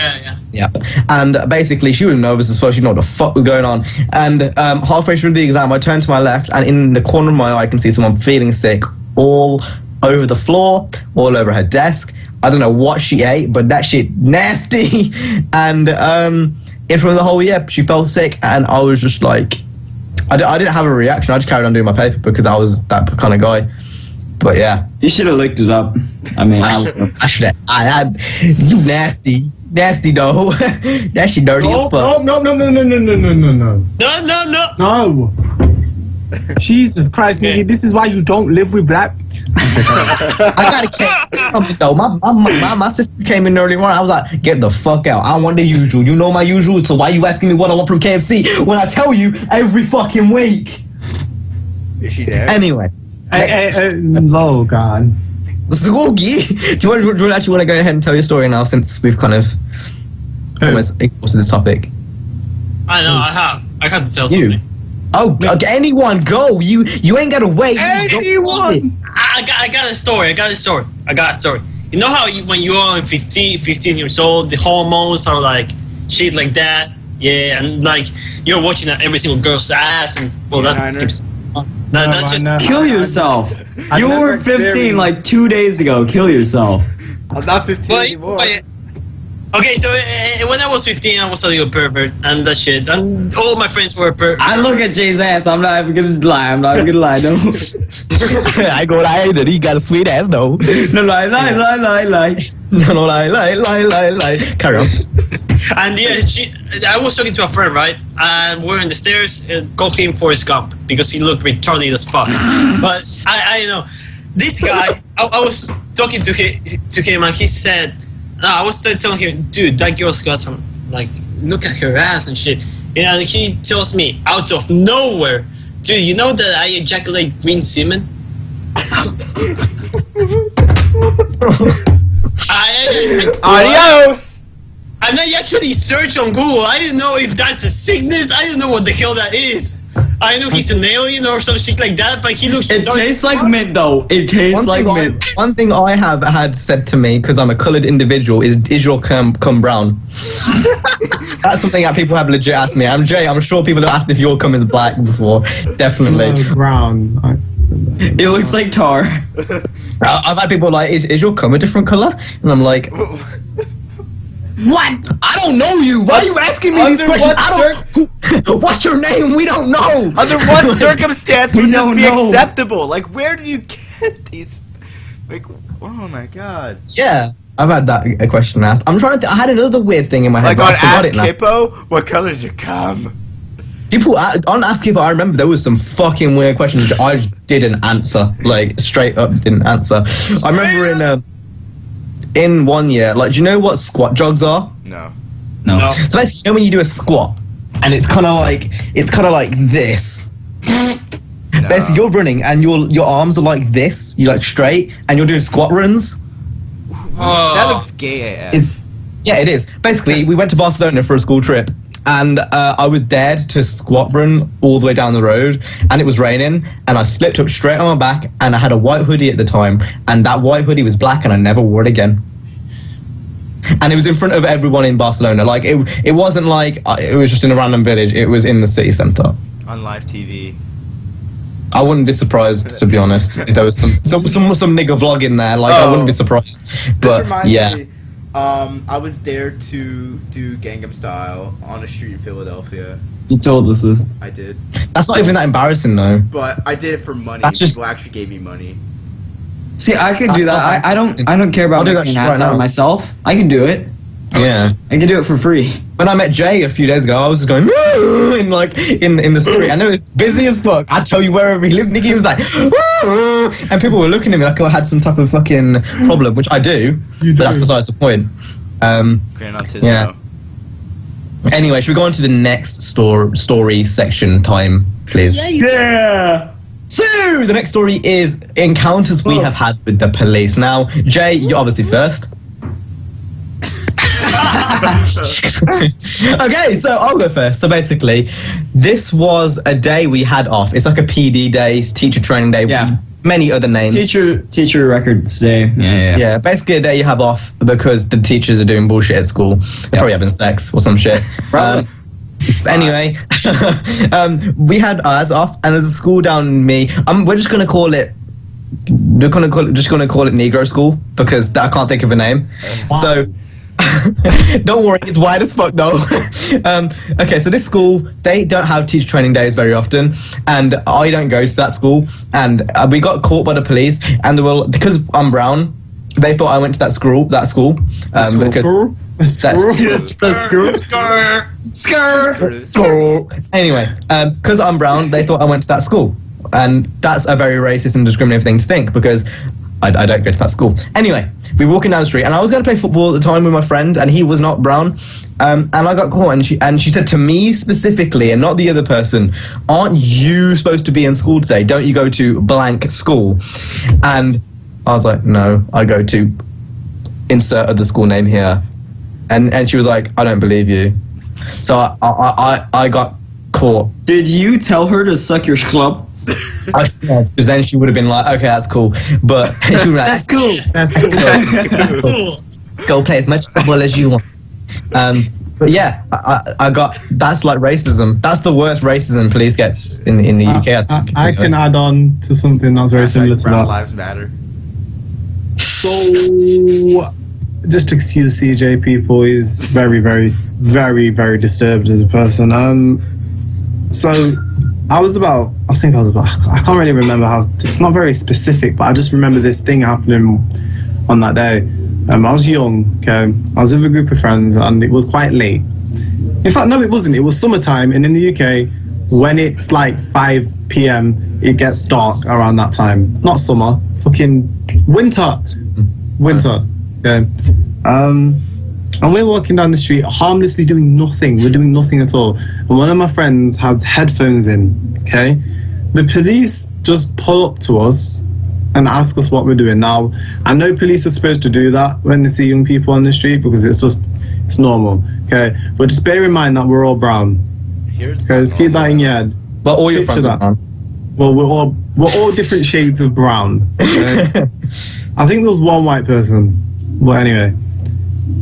Yeah. And basically, she was nervous as fuck. She didn't know what the fuck was going on. And halfway through the exam, I turned to my left, and in the corner of my eye, I can see someone feeling sick all over the floor, all over her desk. I don't know what she ate, but that shit nasty. And in front of the whole year, she felt sick, and I was just like, I didn't have a reaction. I just carried on doing my paper because I was that kind of guy. But yeah, you should have licked it up. I mean, I should have. I had you nasty though. That shit dirty as fuck. No. No. Jesus Christ, nigga! This is why you don't live with black. I gotta catch something though. My sister came in earlier on. I was like, get the fuck out. I want the usual. You know my usual. So why you asking me what I want from KFC when I tell you every fucking week? Is she there? Anyway. Oh God. Zoogie, do you actually want to go ahead and tell your story now, since we've kind of almost exhausted this topic? I know. I had to tell something. Oh, okay, anyone go. You ain't gotta wait. Anyone. I got a story. You know how when you are 15 years old, the hormones are like shit like that. Yeah, and like you're watching every single girl's ass, and well, that's just kill yourself. You were 15 like 2 days ago. Kill yourself. I'm not 15 anymore. Okay, so when I was 15, I was a little pervert and that shit, and all my friends were perverts. I look at Jay's ass. I'm not even gonna lie. No. I go lie that he got a sweet ass though. No lie. No lie. Carry on. And yeah, I was talking to a friend, right? And we're in the stairs. Call him Forrest Gump because he looked retarded as fuck. But I know this guy. I was talking to him, and he said, I was telling him, dude, that girl's got some, like, look at her ass and shit. And he tells me out of nowhere, dude, you know that I ejaculate green semen? Adios! And I actually searched on Google. I didn't know if that's a sickness. I didn't know what the hell that is. I know he's an alien or some shit like that, but he looks... It tastes like mint, though. It tastes like mint. One thing I have had said to me, because I'm a coloured individual, is your cum brown? That's something that people have legit asked me. I'm Jay. I'm sure people have asked if your cum is black before. Definitely. Brown. It looks like tar. I've had people like, is your cum a different colour? And I'm like... What? I don't know you. Why are you asking me these questions? What's your name? We don't know. Under what circumstance would this be acceptable? Like, where do you get these? Like, oh my god. Yeah, I've had that question asked. I'm trying to. I had another weird thing in my head. Like on Ask Hippo, what color is your cum? People on Ask Hippo, I remember there was some fucking weird questions I just didn't answer. Like straight up, didn't answer. I remember in 1 year, like, do you know what squat jogs are? No. So basically, you know when you do a squat, and it's kind of like this. No. Basically, you're running, and your arms are like this. You're like straight, and you're doing squat runs. That looks gay AF. Yeah, it is. Basically, we went to Barcelona for a school trip, and I was dared to squat run all the way down the road, and it was raining, and I slipped up straight on my back, and I had a white hoodie at the time, and that white hoodie was black, and I never wore it again. And it was in front of everyone in Barcelona. Like it wasn't like it was just in a random village. It was in the city centre on live TV. I wouldn't be surprised, to be honest, if there was some nigga vlog in there. Like I wouldn't be surprised. But This reminds yeah. me, I was dared to do Gangnam Style on a street in Philadelphia. You told us this. I did, That's not even that embarrassing, though. but I did it for money. That's just- People actually gave me money. See, I could do that. I don't care about I'll do that making shit an ass right out of now. myself. I can do it. Yeah. I can do it for free. When I met Jay a few days ago, I was just going in the street. I know it's busy as fuck. I tell you wherever he lived, Nicky was like, and people were looking at me like I had some type of fucking problem, which I do. But that's besides the point. Grand autism. Yeah. Anyway, should we go on to the next story section time, please? Yeah. So, the next story is encounters we have had with the police. Now, Jay, you're obviously first. Okay, so I'll go first. So basically, this was a day we had off. It's like a PD day, teacher training day, Yeah. many other names. Teacher records day. Yeah, basically a day you have off because the teachers are doing bullshit at school. They're probably having sex or some shit. Probably. Anyway, we had ours off, and there's a school down me. We're just gonna call it. Just gonna call it Negro School because I can't think of a name. So. Don't worry, it's wide as fuck though. Okay, so this school, they don't have teacher training days very often, and I don't go to that school, and we got caught by the police, and they were, because I'm brown, they thought I went to that school because School? Anyway, because I'm brown, they thought I went to that school, and that's a very racist and discriminating thing to think because I don't go to that school. Anyway, we were walking down the street, and I was going to play football at the time with my friend, and he was not brown, and I got caught, and she said to me specifically, and not the other person, "Aren't you supposed to be in school today? Don't you go to blank school?" And I was like, "No, I go to insert other school name here," and she was like, "I don't believe you." So I got caught. Did you tell her to suck your club? Because then she would have been like, "Okay, that's cool," but she would be like, That's cool. That's cool. Go play as much football as you want. But yeah, I got, that's like racism. That's the worst racism police gets in the UK. I think. I can add on to something that's very similar to Brown that. Lives Matter. So, just excuse CJ, people. He's very, very, very, very disturbed as a person. So I can't really remember how. It's not very specific, but I just remember this thing happening on that day. I was young. Okay, I was with a group of friends, and it was quite late. In fact, no, it wasn't. It was summertime, and in the UK, when it's like 5 p.m., it gets dark around that time. Not summer, fucking winter. Okay. And we're walking down the street, harmlessly doing nothing. We're doing nothing at all. And one of my friends had headphones in. Okay. The police just pull up to us and ask us what we're doing. Now, I know police are supposed to do that when they see young people on the street because it's normal. Okay. But just bear in mind that we're all brown. Okay, just keep that in your head. But all your Picture friends are that. brown. Well, we're all different shades of brown. Okay? I think there was one white person. But anyway.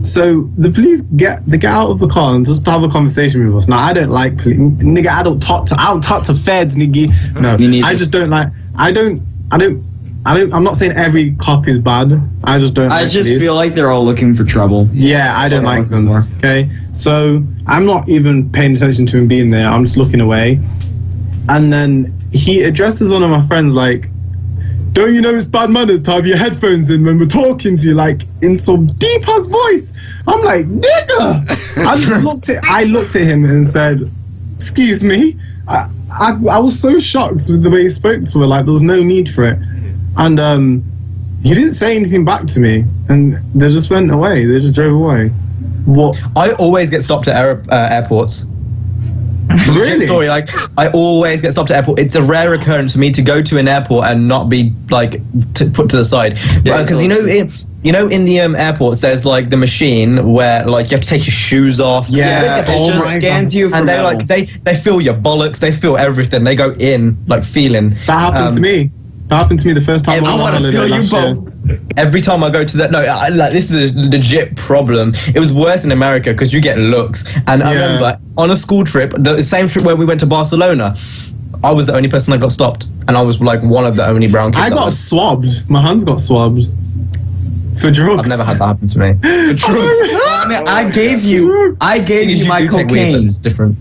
So the police get out of the car and just have a conversation with us. Now I don't like police, nigga. I don't talk to feds, nigga. No, I just don't like. I'm not saying every cop is bad. I just don't. I like just police. feel like they're all looking for trouble. Yeah, I don't like them. Okay, so I'm not even paying attention to him being there. I'm just looking away, and then he addresses one of my friends like, "Don't you know it's bad manners to have your headphones in when we're talking to you, like in some deep ass voice?" I'm like, "Nigga!" I looked at him and said, "Excuse me." I was so shocked with the way he spoke to her. Like there was no need for it, and he didn't say anything back to me, and they just went away. They just drove away. What? I always get stopped at airports. Really? Story. Like, I always get stopped at airport. It's a rare occurrence for me to go to an airport and not be like put to the side. Because in the airports, there's like the machine where like you have to take your shoes off. Yeah, it just scans you for and they metal. like they feel your bollocks. They feel everything. They go in like feeling. That happened to me. That happened to me the first time I I want to feel you both. Every time I go to that, like this is a legit problem. It was worse in America because you get looks. And I remember on a school trip, the same trip where we went to Barcelona, I was the only person that got stopped, and I was like one of the only brown kids. I got swabbed. My hands got swabbed. For drugs. I've never had that happen to me. For drugs. I gave you my cocaine. It's different.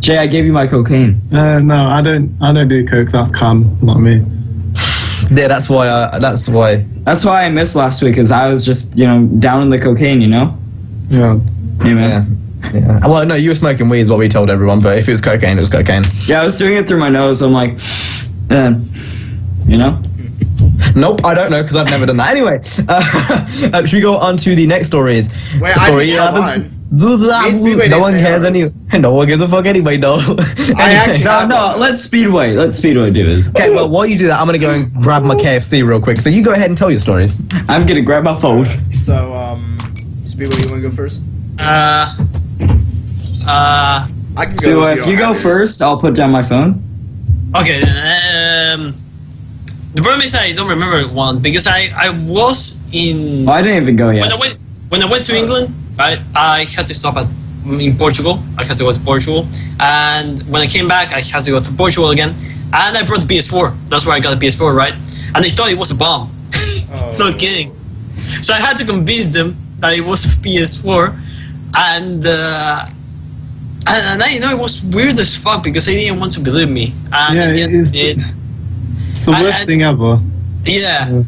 Jay, I gave you my cocaine. No, I don't do coke. That's Cam, not me. Yeah, that's why. That's why I missed last week, because I was just down in the cocaine. Yeah. Yeah, man. Yeah. Well, no, you were smoking weed is what we told everyone, but if it was cocaine, it was cocaine. Yeah, I was doing it through my nose. So I'm like, Nope, I don't know because I've never done that. Anyway, should we go on to the next stories? Wait, Sorry, I didn't no one cares anyway. No one gives a fuck anyway, no. Let Speedway do this. Okay, well, while you do that, I'm gonna go and grab my KFC real quick. So you go ahead and tell your stories. I'm gonna grab my phone. So, Speedway, you wanna go first? I can So go. if you go first, I'll put down my phone. Okay. The problem is I don't remember one because I was in. Oh, I didn't even go yet. When I went to England, right, I had to stop in Portugal. I had to go to Portugal, and when I came back, I had to go to Portugal again. And I brought the PS4. That's where I got the PS4, right? And they thought it was a bomb. No kidding. So I had to convince them that it was a PS4, and it was weird as fuck because they didn't want to believe me. And Yeah, in the end, it's they did. the worst thing ever. Yeah,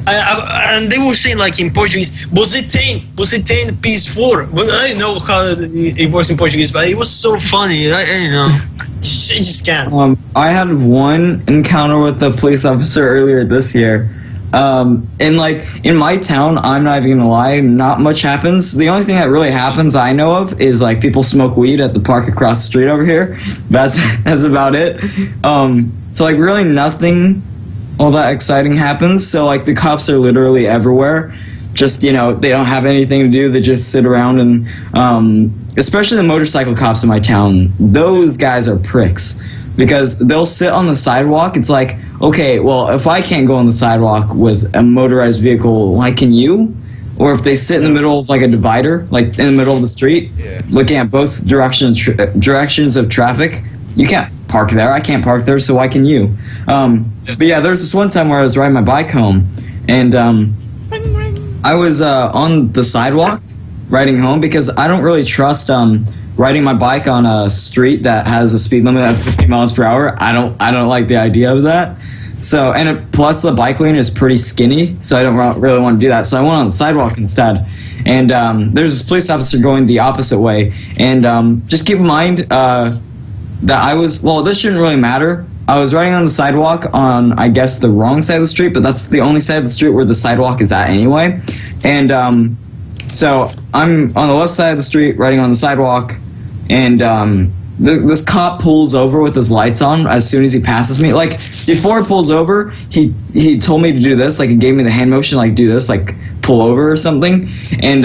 and they were saying like in Portuguese, você tem PS4. But I don't know how it works in Portuguese, but it was so funny. I just can't. I had one encounter with a police officer earlier this year. And like in my town, I'm not even gonna lie, not much happens. The only thing that really happens I know of is like people smoke weed at the park across the street over here. That's about it. So like really nothing all that exciting happens. So like the cops are literally everywhere. Just they don't have anything to do. They just sit around and especially the motorcycle cops in my town. Those guys are pricks because they'll sit on the sidewalk. It's like, okay, well, if I can't go on the sidewalk with a motorized vehicle, why can you? Or if they sit in the middle of like a divider, like in the middle of the street, looking at both directions of traffic, you can't park there. I can't park there, so why can you? But yeah, there was this one time where I was riding my bike home, and I was on the sidewalk riding home because I don't really trust riding my bike on a street that has a speed limit of 50 miles per hour. I don't like the idea of that. So, plus the bike lane is pretty skinny, so I don't really want to do that. So I went on the sidewalk instead. And there's this police officer going the opposite way. And just keep in mind that this shouldn't really matter. I was riding on the sidewalk on, I guess, the wrong side of the street, but that's the only side of the street where the sidewalk is at anyway. And so I'm on the left side of the street riding on the sidewalk, and this cop pulls over with his lights on as soon as he passes me. Like, before he pulls over, he told me to do this. Like, he gave me the hand motion, like, do this, like, pull over or something. And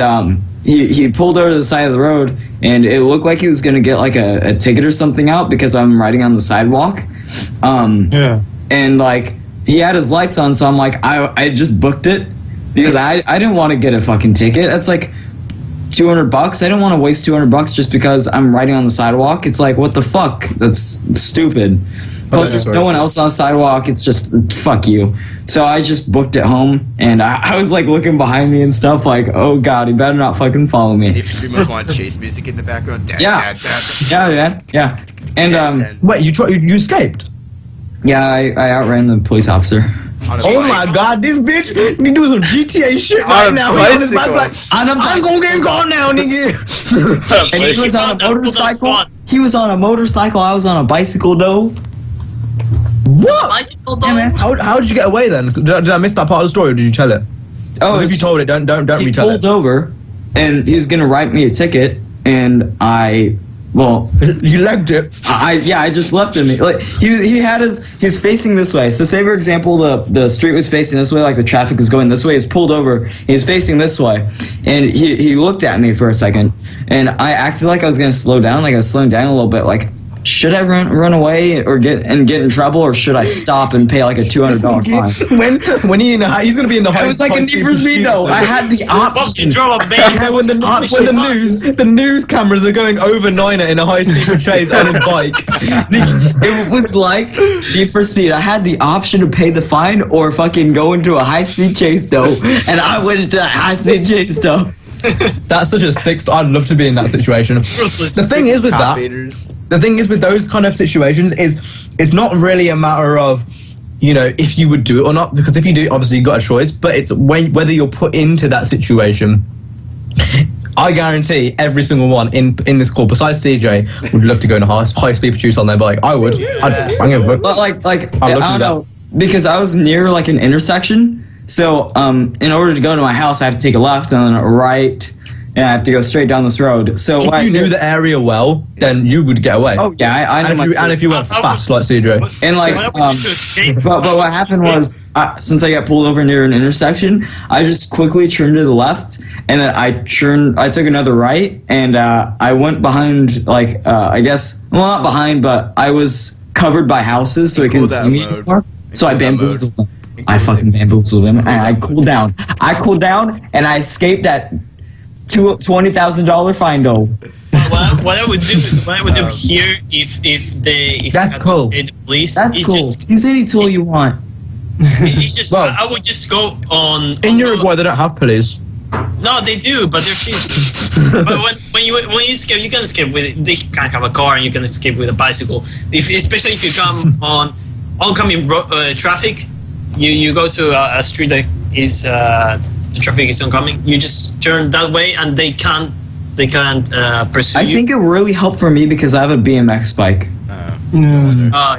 he pulled over to the side of the road, and it looked like he was going to get, like, a ticket or something out because I'm riding on the sidewalk. And, like, he had his lights on, so I'm like, I just booked it because I didn't want to get a fucking ticket. That's, like, $200. I don't want to waste $200 just because I'm riding on the sidewalk. It's like, what the fuck? That's stupid. Plus, there's no one else on the sidewalk. It's just, fuck you. So I just booked it home, and I was like looking behind me and stuff, like, oh god, he better not fucking follow me. If you pretty much want chase music in the background, Yeah, man. Yeah. And wait, you escaped? Yeah, I outran the police officer. Oh my god, this bitch need do some GTA shit right now. I'm gonna get caught now, nigga. And he was on a motorcycle. He was on a motorcycle. I was on a bicycle, though. What? Bicycle Yeah, man. How did you get away then? Did I miss that part of the story, or did you tell it? Oh, if you told it, don't he retell it. pulled over, and he was gonna write me a ticket, and you legged it. I just left him. Like he's facing this way. So say for example the street was facing this way, like the traffic was going this way. He's pulled over. He's facing this way, and he looked at me for a second, and I acted like I was gonna slow down, like I was slowing down a little bit, like. Should I run away or get in trouble, or should I stop and pay like a $200 fine? When he's gonna be in the high. It was like a Need for Speed though. I had the option. When the news cameras are going over Niner in a high speed chase on his bike. It was like Need for Speed. I had the option to pay the fine or fucking go into a high speed chase though, and I went into that high speed chase though. That's such a sick. I'd love to be in that situation. The thing is with that. The thing is with those kind of situations is it's not really a matter of, you know, if you would do it or not, because if you do, obviously you got a choice, but it's whether you're put into that situation. I guarantee every single one in this call, besides CJ, would love to go in a high speed pursuit on their bike. I would. I'm gonna like I don't know, because I was near like an intersection, so in order to go to my house, I have to take a left and then a right. And I have to go straight down this road. So if you knew the area well, then you would get away. Oh yeah, I know. And if you went fast like CJ. And like, but what happened was, since I got pulled over near an intersection, I just quickly turned to the left, and then I took another right, and I went behind, like I guess, well not behind, but I was covered by houses, so he couldn't see me anymore. So I bamboozled him. I fucking bamboozled him, and I cooled down. And I escaped that $20,000 fine though. What I would do here if that's cool. The police, that's cool. Use any tool you want. It's just I would just go on. In Uruguay, they don't have police. No, they do, but they're cheap. But when you escape, you can escape with. They can have a car, and you can escape with a bicycle. Especially if you come on oncoming traffic, you go to a street that is. The traffic is oncoming. You just turn that way, and they can't pursue you. I think it really helped for me because I have a BMX bike. Yeah.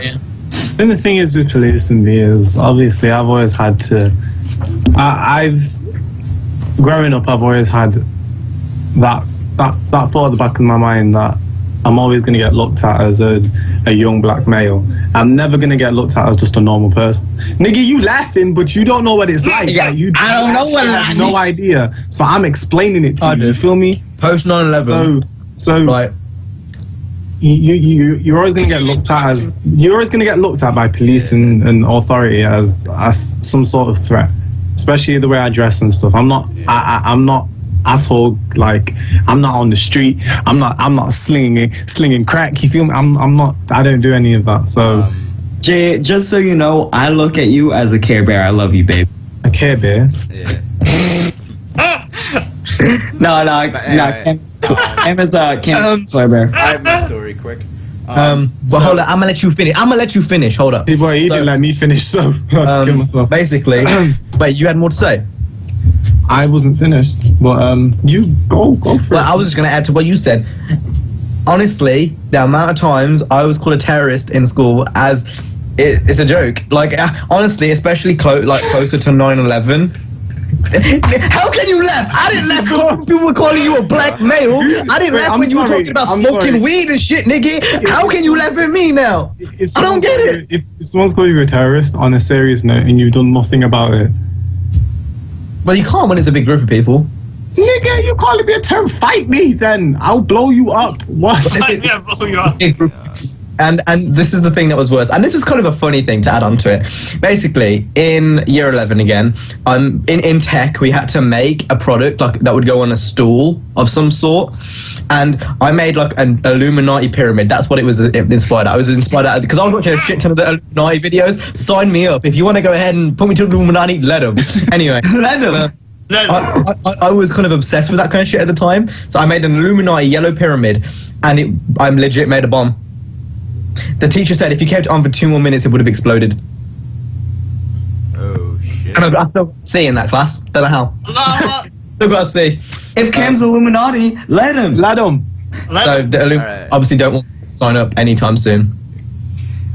Then the thing is with police and me is obviously I've always had to. Growing up, I've always had that thought at the back of my mind that I'm always going to get looked at as a young black male. I'm never going to get looked at as just a normal person. Nigga, you laughing, but you don't know what it's like. Yeah, I don't know what it is. No idea. So I'm explaining it to you. You feel me? Post 9/11. So right. You're always going to get looked at as by police and authority as some sort of threat, especially the way I dress and stuff. I'm not at all, like I'm not on the street. I'm not slinging crack. You feel me? I'm not. I don't do any of that. So, Jay, just so you know, I look at you as a Care Bear. I love you, babe. A Care Bear. Yeah. No. Cam is Care Bear. I have my story quick. But hold on, I'm gonna let you finish. Hold up. Hey boy, you didn't let me finish, so I'll just kill myself. Basically, wait, you had more to say? I wasn't finished, but you go for it. Well, I was just gonna add to what you said. Honestly, the amount of times I was called a terrorist in school it's a joke. Like honestly, especially closer to 9/11. How can you laugh? I didn't laugh because people were calling you a black male. I didn't laugh when you were talking about smoking weed and shit, nigga. How can you laugh at me now? I don't get it. If someone's called you a terrorist on a serious note and you've done nothing about it. Well, you can't when it's a big group of people. Nigga, you calling me a terrorist? Fight me then. I'll blow you up. What? Yeah, blow you up. And this is the thing that was worse. And this was kind of a funny thing to add on to it. Basically, in year 11 again, in tech, we had to make a product like that would go on a stool of some sort. And I made like an Illuminati pyramid. That's what it was inspired out. I was inspired out because I was watching a shit ton of the Illuminati videos. Sign me up. If you want to go ahead and put me to Illuminati, let them. Anyway. Let them. I was kind of obsessed with that kind of shit at the time. So I made an Illuminati yellow pyramid and I legit made a bomb. The teacher said if you kept it on for 2 more minutes, it would have exploded. Oh, shit. And I still got a C in that class. Don't know how. Still got a C. If Cam's Illuminati, let him. So the obviously don't want to sign up anytime soon.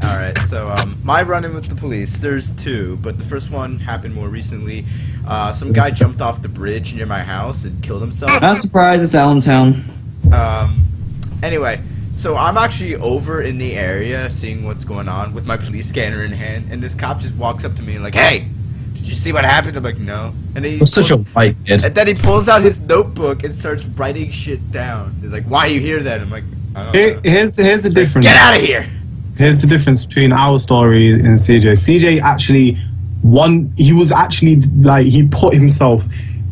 Alright, so my run-in with the police, there's 2, but the first one happened more recently. Some guy jumped off the bridge near my house and killed himself. Not surprised, it's Allentown. Anyway, so I'm actually over in the area seeing what's going on with my police scanner in hand, and this cop just walks up to me and like, "Hey, did you see what happened?" I'm like, "No." And he You're such a white kid. and then he pulls out his notebook and starts writing shit down. He's like, "Why are you here then?" I'm like, "I don't know." Here's the difference. Get out of here! Here's the difference between our story and CJ. CJ actually he was actually like, he put himself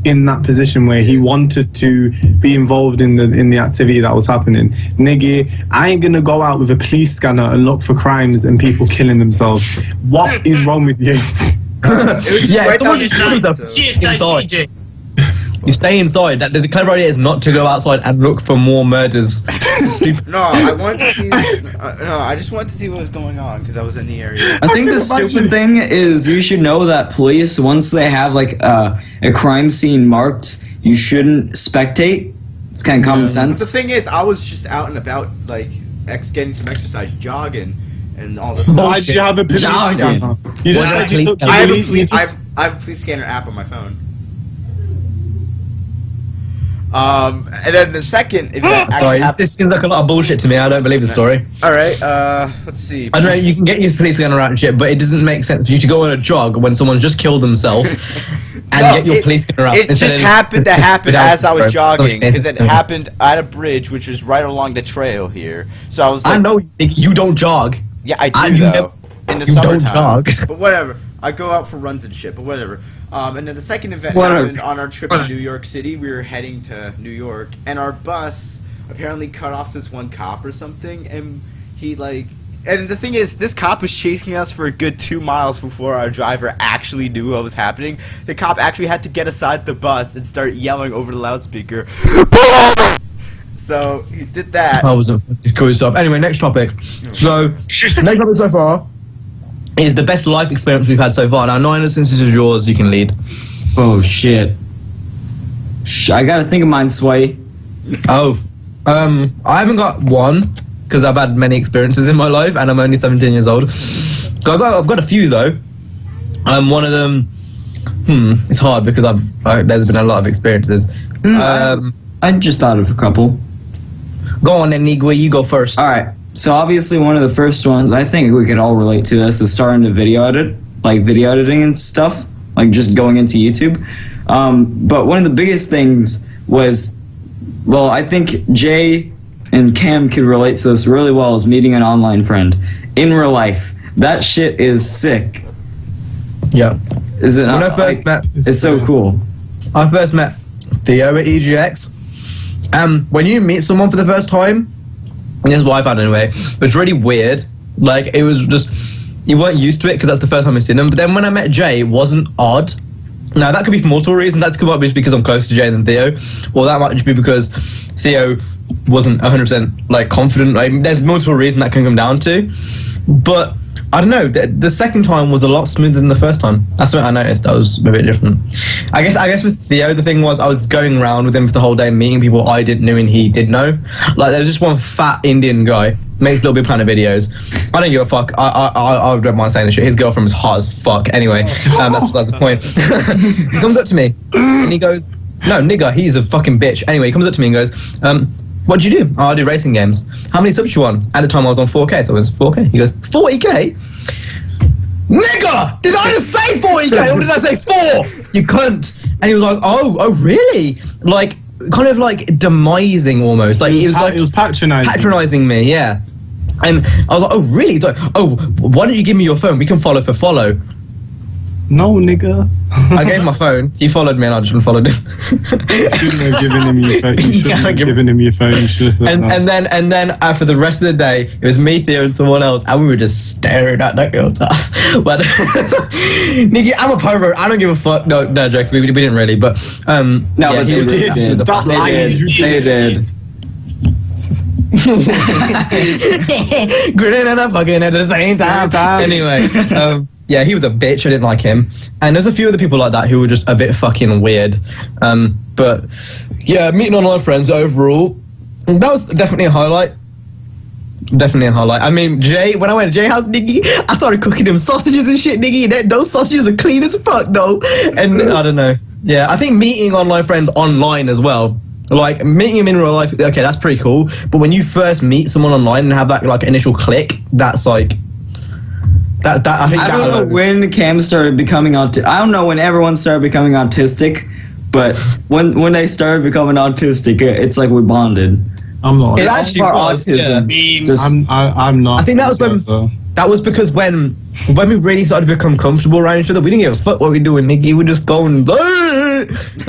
in that position where he wanted to be involved in the activity that was happening. Nigga, I ain't gonna go out with a police scanner and look for crimes and people killing themselves. What is wrong with you? Yeah, someone CSI, just kills them CSI inside. CJ. You stay inside. The clever idea is not to go outside and look for more murders. No, I wanted to see. No, I just wanted to see what was going on because I was in the area. I think the stupid thing is you should know that police, once they have like a crime scene marked, you shouldn't spectate. It's kind of common sense. The thing is, I was just out and about, like getting some exercise, jogging, and all this. Why did you have a police Jogging. scanner? You just said you took I have, police. I have a police scanner app on my phone. And then the second event. Sorry, this seems like a lot of bullshit to me. I don't believe the story. All right. Let's see. I don't know, you can get your police gun around and shit, but it doesn't make sense for you to go on a jog when someone's just killed themselves and get your police gun around. It just happened to happen as I was jogging, because it happened at a bridge, which is right along the trail here. So I was like, I know you don't jog. yeah, I I do know though. In the you don't summertime. jog. But whatever. I go out for runs and shit, but whatever. And then the second event Whatever. happened on our trip to New York City. We were heading to New York, and our bus apparently cut off this one cop or something, and he like. And the thing is, this cop was chasing us for a good 2 miles before our driver actually knew what was happening. The cop actually had to get aside the bus and start yelling over the loudspeaker, "Pull over!" So he did that. I wasn't cool stuff. Anyway, next topic. So, next topic so far is the best life experience we've had so far. Now, 9 instances is yours, you can lead. Oh shit. I gotta think of mine, Sway. Oh, I haven't got one because I've had many experiences in my life and I'm only 17 years old. I've got a few though. One of them, it's hard because there's been a lot of experiences. I just thought of a couple. Go on then, Nigui, you go first. Alright, so obviously one of the first ones, I think we could all relate to this, is starting to video edit, like video editing and stuff, like just going into YouTube. But one of the biggest things was, well, I think Jay and Cam could relate to this really well, is meeting an online friend in real life. That shit is sick. Yeah. Is it When not? I first met, It's so cool. I first met Theo at EGX. When you meet someone for the first time, and this is what I found anyway, it was really weird. Like, it was just, you weren't used to it because that's the first time I've seen them. But then when I met Jay, it wasn't odd. Now, that could be for multiple reasons. That could be because I'm closer to Jay than Theo. Or that might just be because Theo wasn't 100% like confident. Like, there's multiple reasons that can come down to. But I don't know. The second time was a lot smoother than the first time. That's what I noticed. That was a bit different. I guess with Theo, the thing was I was going around with him for the whole day, meeting people I didn't know and he did know. Like, there was just one fat Indian guy, makes Little Big Planet videos. I don't give a fuck. I don't mind saying this shit. His girlfriend was hot as fuck. Anyway, that's besides the point. He comes up to me and he goes, "No, nigga, he's a fucking bitch." Anyway, he comes up to me and goes, "What do you do?" "Oh, I do racing games." "How many subs you on?" At the time I was on 4K, so it was 4K. He goes, 40K? Nigga! Did I just say 40K or did I say 4? You cunt. And he was like, oh really? Like, kind of like demising almost. Like, he was like, It was patronizing me, yeah. And I was like, oh really? He's like, oh, why don't you give me your phone? We can follow for follow. No, nigga. I gave him my phone. He followed me, and I just unfollowed him. You shouldn't have given him your phone. You shouldn't have given him your phone. You should have. And then for the rest of the day, it was me, Theo, and someone else, and we were just staring at that girl's ass. But nigga, I'm a pervert. I don't give a fuck. No, joke. We didn't really, but No, yeah, but he they was- did. Stop lying. They did. grinning and fucking at the same time. Anyway, yeah, he was a bitch. I didn't like him. And there's a few other people like that who were just a bit fucking weird. But yeah, meeting online friends overall, that was definitely a highlight. Definitely a highlight. I mean, Jay, when I went to Jay's house, nigga, I started cooking him sausages and shit, nigga. Those sausages were clean as fuck, though. And I don't know. Yeah, I think meeting online friends online as well Like meeting him in real life, okay, that's pretty cool. But when you first meet someone online and have that like initial click, that's like that. I think I don't know when Cam started becoming autistic. I don't know when everyone started becoming autistic, but when they started becoming autistic, it's like we bonded. I'm not. It actually was, autism. Memes. Just, I'm not. I think that was when. That was because when we really started to become comfortable around each other, we didn't give a fuck what we doing, Nicky. We just go and like,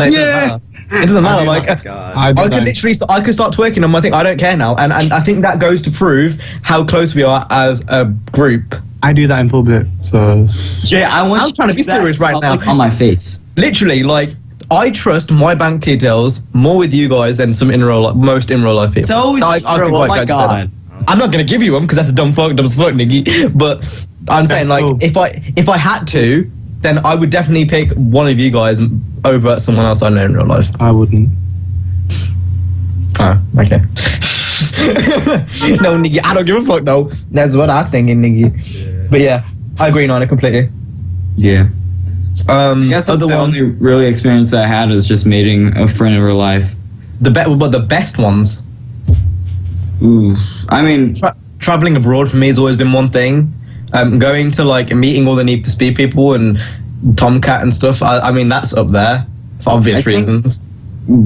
it doesn't matter. Like I could start twerking on my thing. I don't care now, and I think that goes to prove how close we are as a group. I do that in public, so. Jay, I'm trying to be serious right now. On my face. Literally, like I trust my bank details more with you guys than some most in real life people. So true. Oh my god. I'm not gonna give you them because that's a dumb fuck, Nicky. But I'm saying, like, cool. if I had to, then I would definitely pick one of you guys over someone else I know in real life. I wouldn't. Oh, okay. No, Nicky, I don't give a fuck though. That's what I'm thinking, Nicky. Yeah. But yeah, I agree on it completely. Yeah. I guess that's the only really experience that I had is just meeting a friend in real life. The best ones. Ooh, I mean, traveling abroad for me has always been one thing. Going to like meeting all the Need for Speed people and Tomcat and stuff. I mean, that's up there for obvious reasons.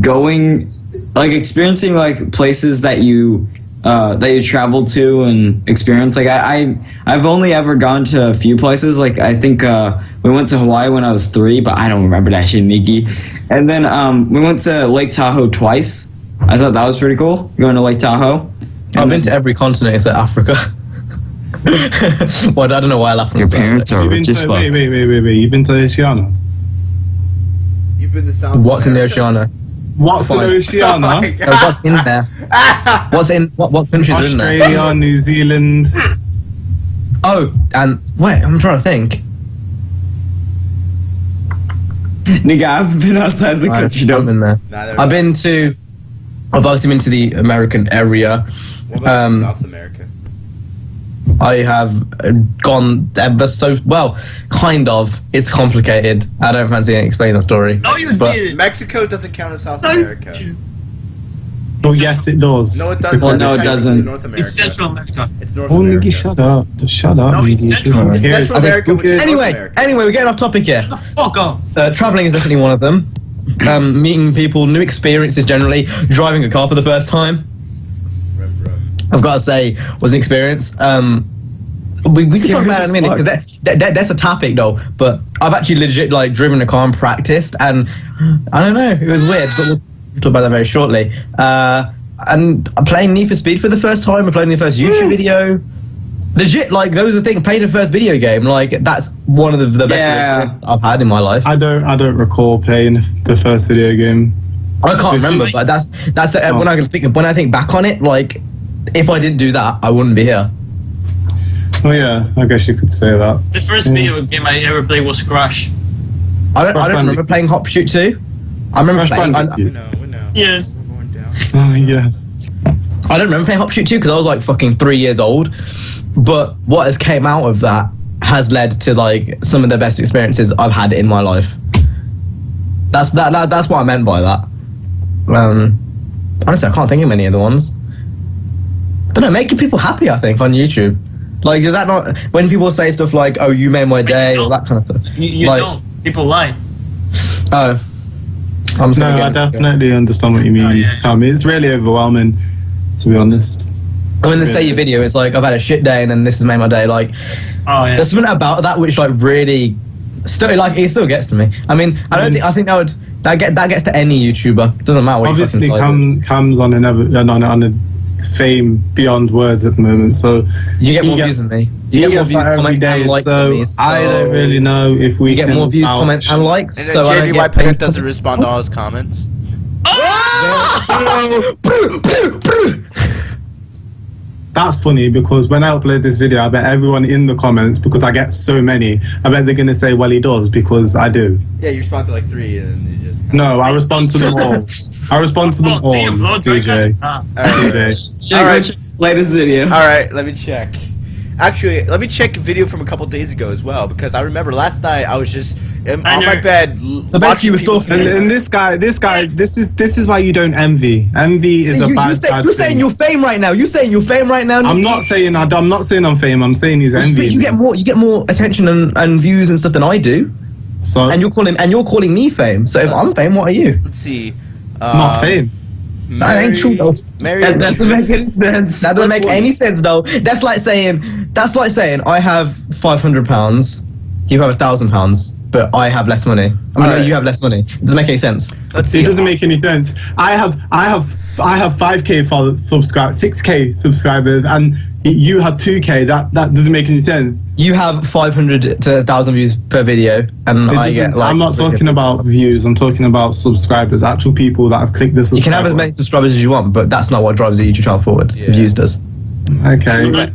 Going, like, experiencing like places that you travel to and experience. Like, I've only ever gone to a few places. Like, I think we went to Hawaii when I was 3, but I don't remember that shit, Nikki. And then we went to Lake Tahoe twice. I thought that was pretty cool, going to Lake Tahoe. I've been to every continent except Africa. Well, I don't know why I laugh. Your parents are rich as fuck. Wait. You've been to Oceania? You've been to South What's in the America? Oceania? What's in Oceania? Oh my No, what's in there? What's in what countries are in there? Australia, New Zealand. Oh, and wait, I'm trying to think. Nigga, I haven't been outside the country. I've been there. I've obviously been to the American area. What about South America? I have gone there, but kind of. It's complicated. I don't fancy explaining the story. No, you did. Mexico doesn't count as South America. Oh, yes, it does. No, it doesn't. Well, no, it doesn't. North America. It's Central America. It's North Oh, America. nigga, shut up. Just shut up. No, it's idiot. Central. It's Central America, which is North America. Anyway, we're getting off topic here. Fuck off. Traveling is definitely one of them. Meeting people, new experiences generally. Driving a car for the first time, I've got to say, was an experience. We can talk about it in a minute because that's a topic though. But I've actually legit like driven a car and practiced, and I don't know, it was weird. But we'll talk about that very shortly. And I'm playing Need for Speed for the first time. I'm playing the first YouTube video. Legit, like those are the things. Playing the first video game, like that's one of the best experiences I've had in my life. I don't recall playing the first video game. I can't remember, but that's when I think back on it, like if I didn't do that, I wouldn't be here. Oh yeah, I guess you could say that. The first video game I ever played was Crash. I don't remember playing Hop Shoot 2. I remember playing. We know. Yes. We're going down. Oh yes. I don't remember playing Hop Shoot 2 because I was like fucking 3 years old. But what has came out of that has led to like some of the best experiences I've had in my life. That's what I meant by that. Honestly, I can't think of many other ones. I don't know, making people happy, I think, on YouTube. Like, is that not when people say stuff like, "Oh, you made my day," or that kind of stuff? You like, don't. People lie. Oh, No, I definitely understand what you mean. It's really overwhelming, to be honest. When they say your video, it's like I've had a shit day and then this has made my day. Like, there's something about that which like really, it still gets to me. I mean, I think that gets to any YouTuber. It doesn't matter what obviously you fucking Cam's on a fame beyond words at the moment, so you get more views than me. You get more views, comments, and likes than me. So I don't really know if we get more views, comments, and likes. And so then I don't JVY get Plant doesn't respond to all his comments. That's funny because when I upload this video, I bet everyone in the comments, because I get so many, I bet they're gonna say, "Well, he does," because I do. Yeah, you respond to like 3 and then you just. No, I respond to them all. I respond to them all. Do you upload CJ. Drivecast? CJ. All right. Latest video. All right, let me check. Actually, let me check a video from a couple days ago as well, because I remember last night I was just on my bed. So basically, you were stalking. And this guy, this is why you don't envy. Envy is a bad thing. You're saying you're fame right now. You're saying you're fame right now. I'm not saying I'm fame. I'm saying he's envy. But you get more attention and views and stuff than I do. So and you're calling me fame. So if I'm fame, what are you? Let's see. Not fame. That ain't true though. That doesn't make any sense. That doesn't make any sense though. That's like saying I have £500, you have £1,000, but I have less money. You have less money. It doesn't make any sense. Let's see. It doesn't make any sense. I have 5K subscribers, 6K subscribers, and you have 2K. That doesn't make any sense. You have 500 to 1,000 views per video, and I get like. I'm not talking about views. I'm talking about subscribers, actual people that have clicked this. You can have as many subscribers as you want, but that's not what drives a YouTube channel forward. Views does. Okay. Anyway,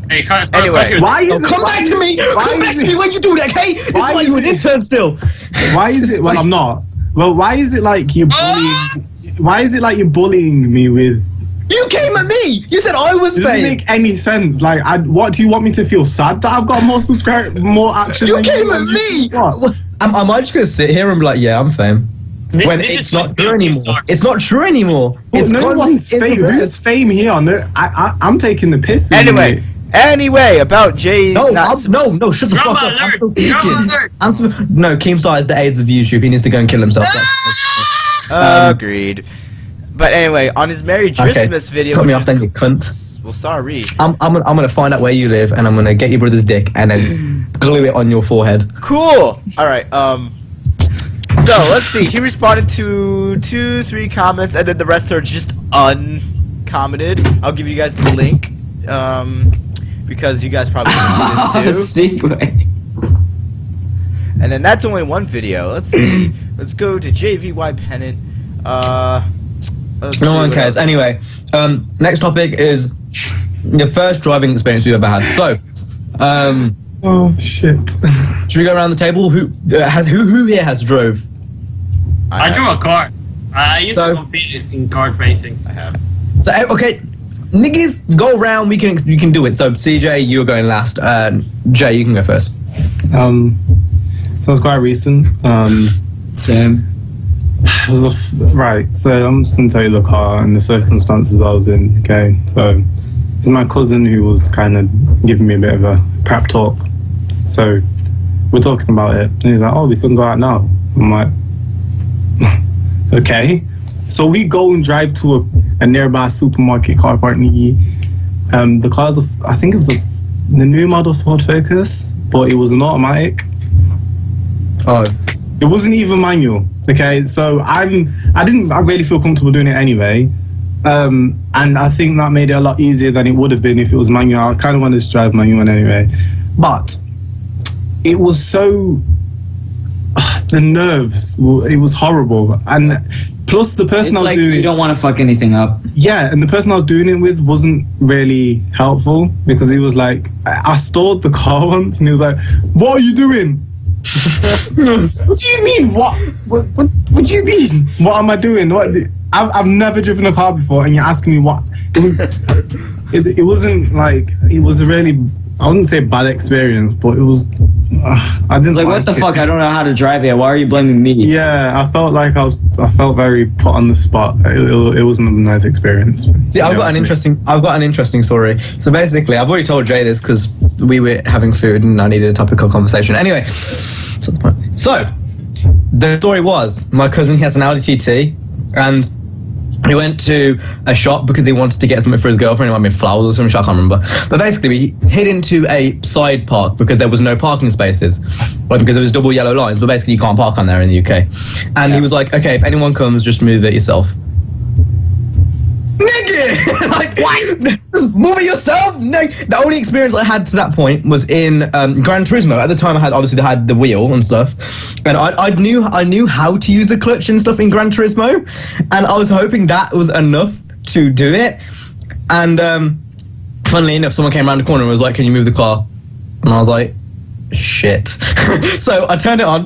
why is it, come back to me! Come back to me when you do that, okay? This is why you're an intern still. Why is it? Well, I'm not. Well, why is it like you're bullying? Why is it like you're bullying me with? You came at me. You said I was fame. Doesn't make any sense. Like, what do you want me to feel sad that I've got more subscribers, more action? You came at me. Am I just gonna sit here and be like, yeah, I'm fame? When it's not true anymore. It's not true anymore. It's no one's fame. Who's fame here? No, I'm taking the piss. Anyway, about Jay. No, shut the fuck up. I'm still speaking. No, Keemstar is the AIDS of YouTube. He needs to go and kill himself. Agreed. But anyway, on his Merry Christmas video, cut me off then, you cunt. Well, sorry. I'm gonna find out where you live, and I'm gonna get your brother's dick and then glue it on your forehead. Cool. All right. So let's see. He responded to 2-3 comments, and then the rest are just uncommented. I'll give you guys the link, because you guys probably see this too. And then that's only one video. Let's see. Let's go to JVY Pennant. No one cares. Anyway, next topic is the first driving experience we've ever had. So, oh shit! Should we go around the table? Who here has drove? I drove a car. I used to compete in kart racing. I have. So okay, niggas, go around. We can do it. So CJ, you're going last. Jay, you can go first. So it's quite recent. Same. It was right, so I'm just going to tell you the car and the circumstances I was in, okay? So, it was my cousin who was kind of giving me a bit of a prep talk. So, we're talking about it, and he's like, oh, we can go out now. I'm like, okay. So, we go and drive to a nearby supermarket car park, Niggy. The car's, I think it was the new model Ford Focus, but it was an automatic. Oh. It wasn't even manual. Okay, so I didn't really feel comfortable doing it anyway, and I think that made it a lot easier than it would have been if it was manual. I kind of wanted to drive manual anyway, but it was so the nerves. It was horrible, and plus the person I was doing it. You don't want to fuck anything up. Yeah, and the person I was doing it with wasn't really helpful because he was like, I stalled the car once, and he was like, "What are you doing?" What do you mean? What do you mean? What am I doing? I've never driven a car before, and you're asking me what? It wasn't like it was a really, I wouldn't say bad experience, but it was. I didn't like what the fuck? I don't know how to drive yet. Why are you blaming me? Yeah, I felt like I felt very put on the spot. It wasn't a nice experience. See, I've got an interesting story. So basically, I've already told Jay this because we were having food and I needed a topical conversation. Anyway, so the story was my cousin has an Audi TT and he went to a shop because he wanted to get something for his girlfriend. It might be flowers or something, I can't remember. But basically, we hid into a side park because there was no parking spaces. Well, because there was double yellow lines, but basically you can't park on there in the UK. And he was like, okay, if anyone comes, just move it yourself. Nigga! Like, what? Just move it yourself? No. The only experience I had to that point was in Gran Turismo. At the time, I had the wheel and stuff, and I knew how to use the clutch and stuff in Gran Turismo, and I was hoping that was enough to do it. And funnily enough, someone came around the corner and was like, "Can you move the car?" And I was like, shit. So I turned it on,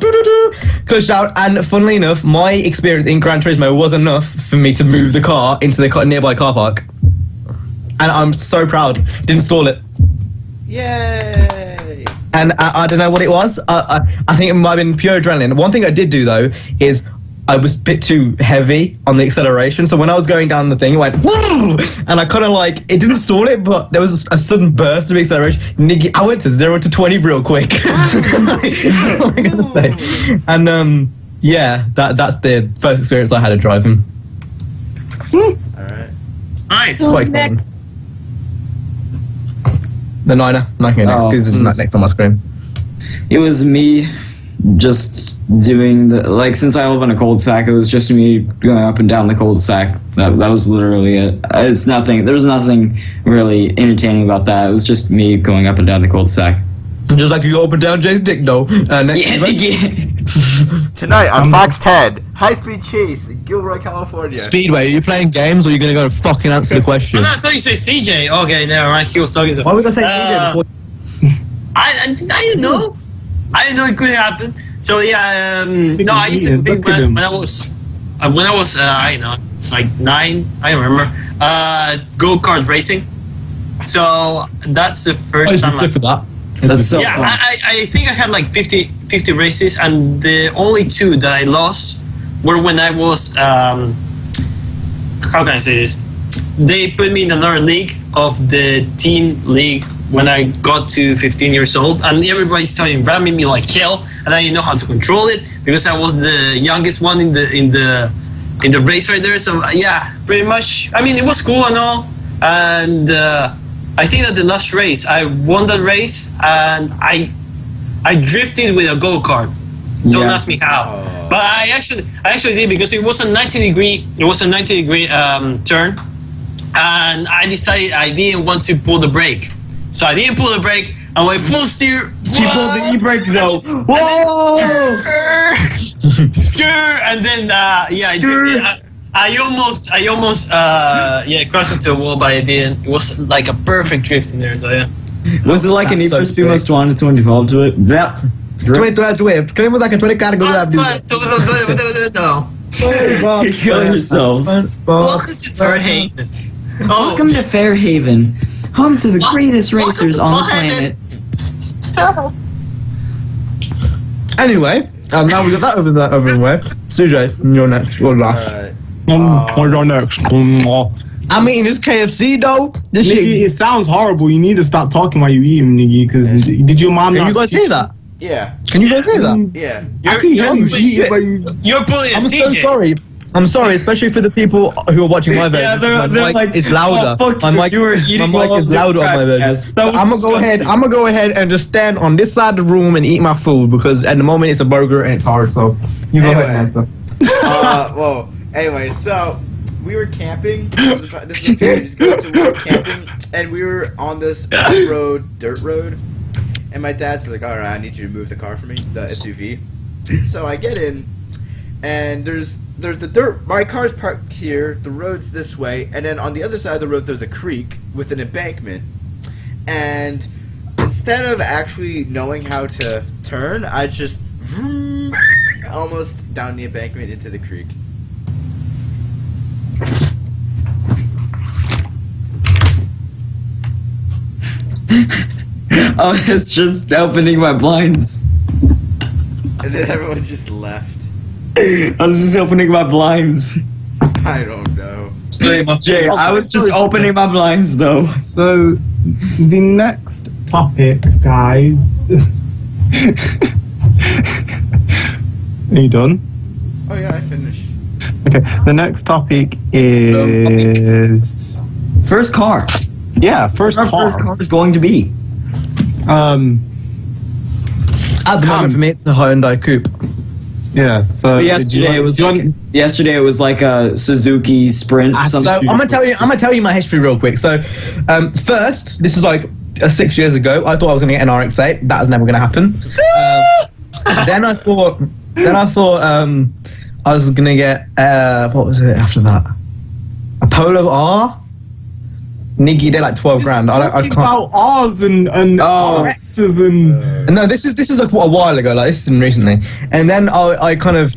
clutched out, and funnily enough, my experience in Gran Turismo was enough for me to move the car into the nearby car park. And I'm so proud. Didn't stall it. Yay! And I don't know what it was. I think it might have been pure adrenaline. One thing I did do though is I was a bit too heavy on the acceleration. So when I was going down the thing, it went, woo! And I kind of like, it didn't stall it, but there was a sudden burst of acceleration. Nigga, I went to 0 to 20 real quick. What am I gonna say? And yeah, that's the first experience I had of driving. Alright. Nice. It's quite fun. The Niner. I can go next because it's not next on my screen. It was me just doing since I live in a cul-de-sac, it was just me going up and down the cul-de-sac. That was literally it. There's nothing really entertaining about that. It was just me going up and down the cul-de-sac. Just like you go up and down Jay's dick though. Tonight on Fox 10, high-speed chase in Gilroy, California. Speedway, are you playing games or are you going to go fucking answer the question? I thought you said CJ. Okay, no, right. He was talking. Why would I say CJ before? I don't know. I didn't know it could happen. So yeah, no, I used to think when I was I don't know, it's like 9. I don't remember. Go-kart racing. So that's the first time. Look at that. That's so fun. I think I had like 50 races, and the only 2 that I lost were when I was how can I say this? They put me in another league of the teen league when I got to 15 years old, and everybody's started ramming me like hell, and I didn't know how to control it because I was the youngest one in the race right there. So yeah, pretty much. I mean, it was cool and all, and I think that the last race I won that race, and I drifted with a go-kart. Don't ask me how, but I actually did because it was a 90-degree turn, and I decided I didn't want to pull the brake. So I didn't pull the brake. I went full steer. He pulled the e-brake though. Whoa! Skrr! And then I almost crashed into a wall, but I didn't. It was like a perfect drift in there. So yeah. Was it like an Need for Speed Most Wanted 2012 to it? Yeah. 2012 drift. Queremos dar que 20 cara go No. Kill yourselves. Welcome to Fairhaven. Welcome to Fairhaven, home to the greatest racers on the planet. Anyway, now we got that over the way. CJ, you're next. Or last. You're next. I'm eating this KFC though. This shit. Nigga, it sounds horrible. You need to stop talking while you eating, nigga. Because did your mom? Can you guys hear that? Yeah. Can you guys hear that? Yeah. I can hear you eating, but You're bullying I'm CJ. so sorry. I'm sorry, especially for the people who are watching my version. Yeah, they're my mic like, is louder. Oh, fuck my you, mic, you were eating my mic all is of the louder on my version. Drivecast. That was I'm gonna go ahead and just stand on this side of the room and eat my food because at the moment it's a burger and it's hard. So you go ahead and answer. Whoa. Anyway, so we were camping. This is a few years ago. So we were camping, and we were on this off-road dirt road. And my dad's like, "All right, I need you to move the car for me, the SUV." So I get in, and there's the dirt. My car's parked here. The road's this way, and then on the other side of the road, there's a creek with an embankment. And instead of actually knowing how to turn, I just vroom, almost down the embankment into the creek. I was just opening my blinds. And then everyone just left. I was just opening my blinds. I don't know. Jay, I was just opening my blinds though. So, the next topic, guys. Are you done? Oh yeah, I finished. Okay, the next topic is... First car. Yeah, first Our car. first car is going to be. At the moment for me it's a Hyundai Coupe. Yeah, so... Yesterday it was like a Suzuki Sprint. So I'm gonna tell you my history real quick. So first, this is like 6 years ago. I thought I was gonna get an RX-8. That was never gonna happen. Then I thought I was gonna get what was it after that? A Polo R. Niggy, they're like 12 grand. I can't. About R's and X's and. No, this is like a while ago. Like this is recently. And then I kind of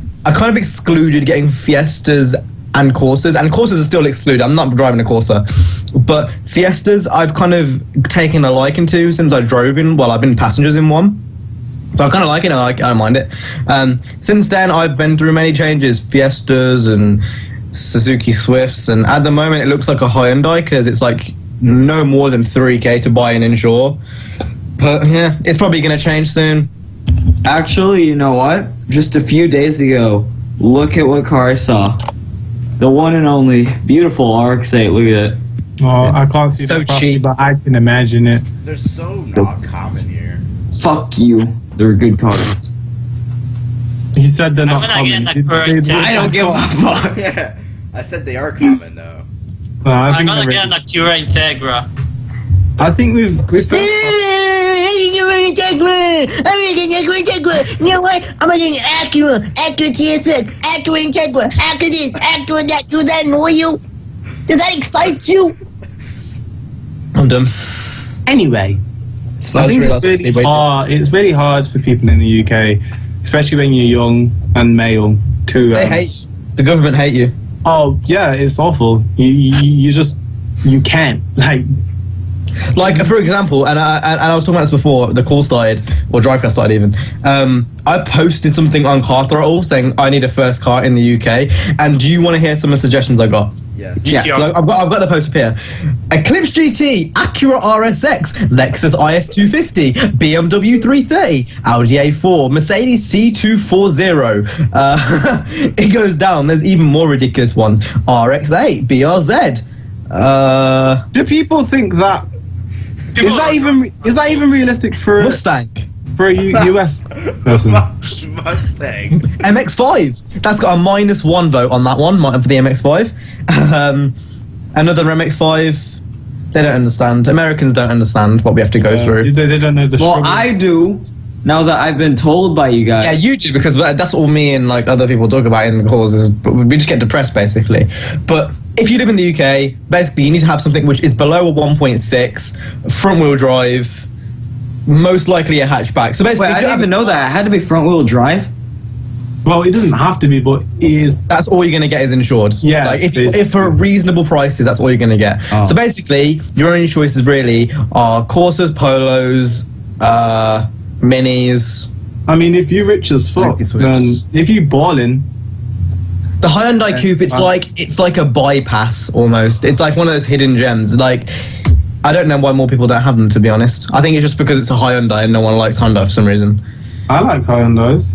excluded getting Fiestas and Corsas are still excluded. I'm not driving a Corsa. But Fiestas, I've kind of taken a liking to since I drove in. Well, I've been passengers in one. So I kind of like it, I don't mind it. Since then, I've been through many changes, Fiestas and Suzuki Swifts, and at the moment, it looks like a Hyundai because it's like no more than 3K to buy and insure. But yeah, it's probably going to change soon. Actually, you know what? Just a few days ago, look at what car I saw. The one and only beautiful RX-8. Look at it. Oh, I can't see So the property, cheap. but I can imagine it. They're so not common here. Fuck you. They're good cars. He said they're not I'm gonna common. get Did you that say correct, they're I don't give a fuck. Yeah, I said they are common though. I I'm think gonna they're- get an Acura Integra. I think we've You know what? I'm gonna get an Acura TSX, Acura Integra, Acura this, Acura that. Does that annoy you? Does that excite you? I'm done. anyway. I I think it's very hard for people in the UK, especially when you're young and male, to. They hate. The government hate you. Oh yeah, it's awful. You just can't Like, for example, and I was talking about this before the call started, or Drivecast started even. I posted something on Car Throttle saying I need a first car in the UK, and do you want to hear some of the suggestions I got? Yes. Yeah, like, I've got the post up here. Eclipse GT, Acura RSX, Lexus IS250, BMW 330, Audi A4, Mercedes C240. It goes down. There's even more ridiculous ones. RX8, BRZ. Do people think that is that even realistic for Mustang. a US person? Mustang. MX-5. That's got a -1 vote on that one for the MX-5. Another MX-5. They don't understand. Americans don't understand what we have to go through. They don't know the Well, struggle. I do. Now that I've been told by you guys. Yeah, you do, because that's all me and like other people talk about in the calls. Is we just get depressed basically. But if you live in the UK, basically you need to have something which is below a 1.6, front-wheel drive, most likely a hatchback. So basically, Wait, I didn't even know that. It had to be front-wheel drive? Well, it doesn't have to be, but it is. that's all you're going to get is insured. Yeah, Like basically. if for reasonable prices, that's all you're going to get. Oh. So basically, your only choices really are Corsas, Polos, Minis. I mean, if you're rich as fuck, Suzuki then Swifts. if you balling, The Hyundai Coupe, it's like a bypass almost. It's like one of those hidden gems. Like, I don't know why more people don't have them, to be honest. I think it's just because it's a Hyundai and no one likes Hyundai for some reason. I like Hyundais.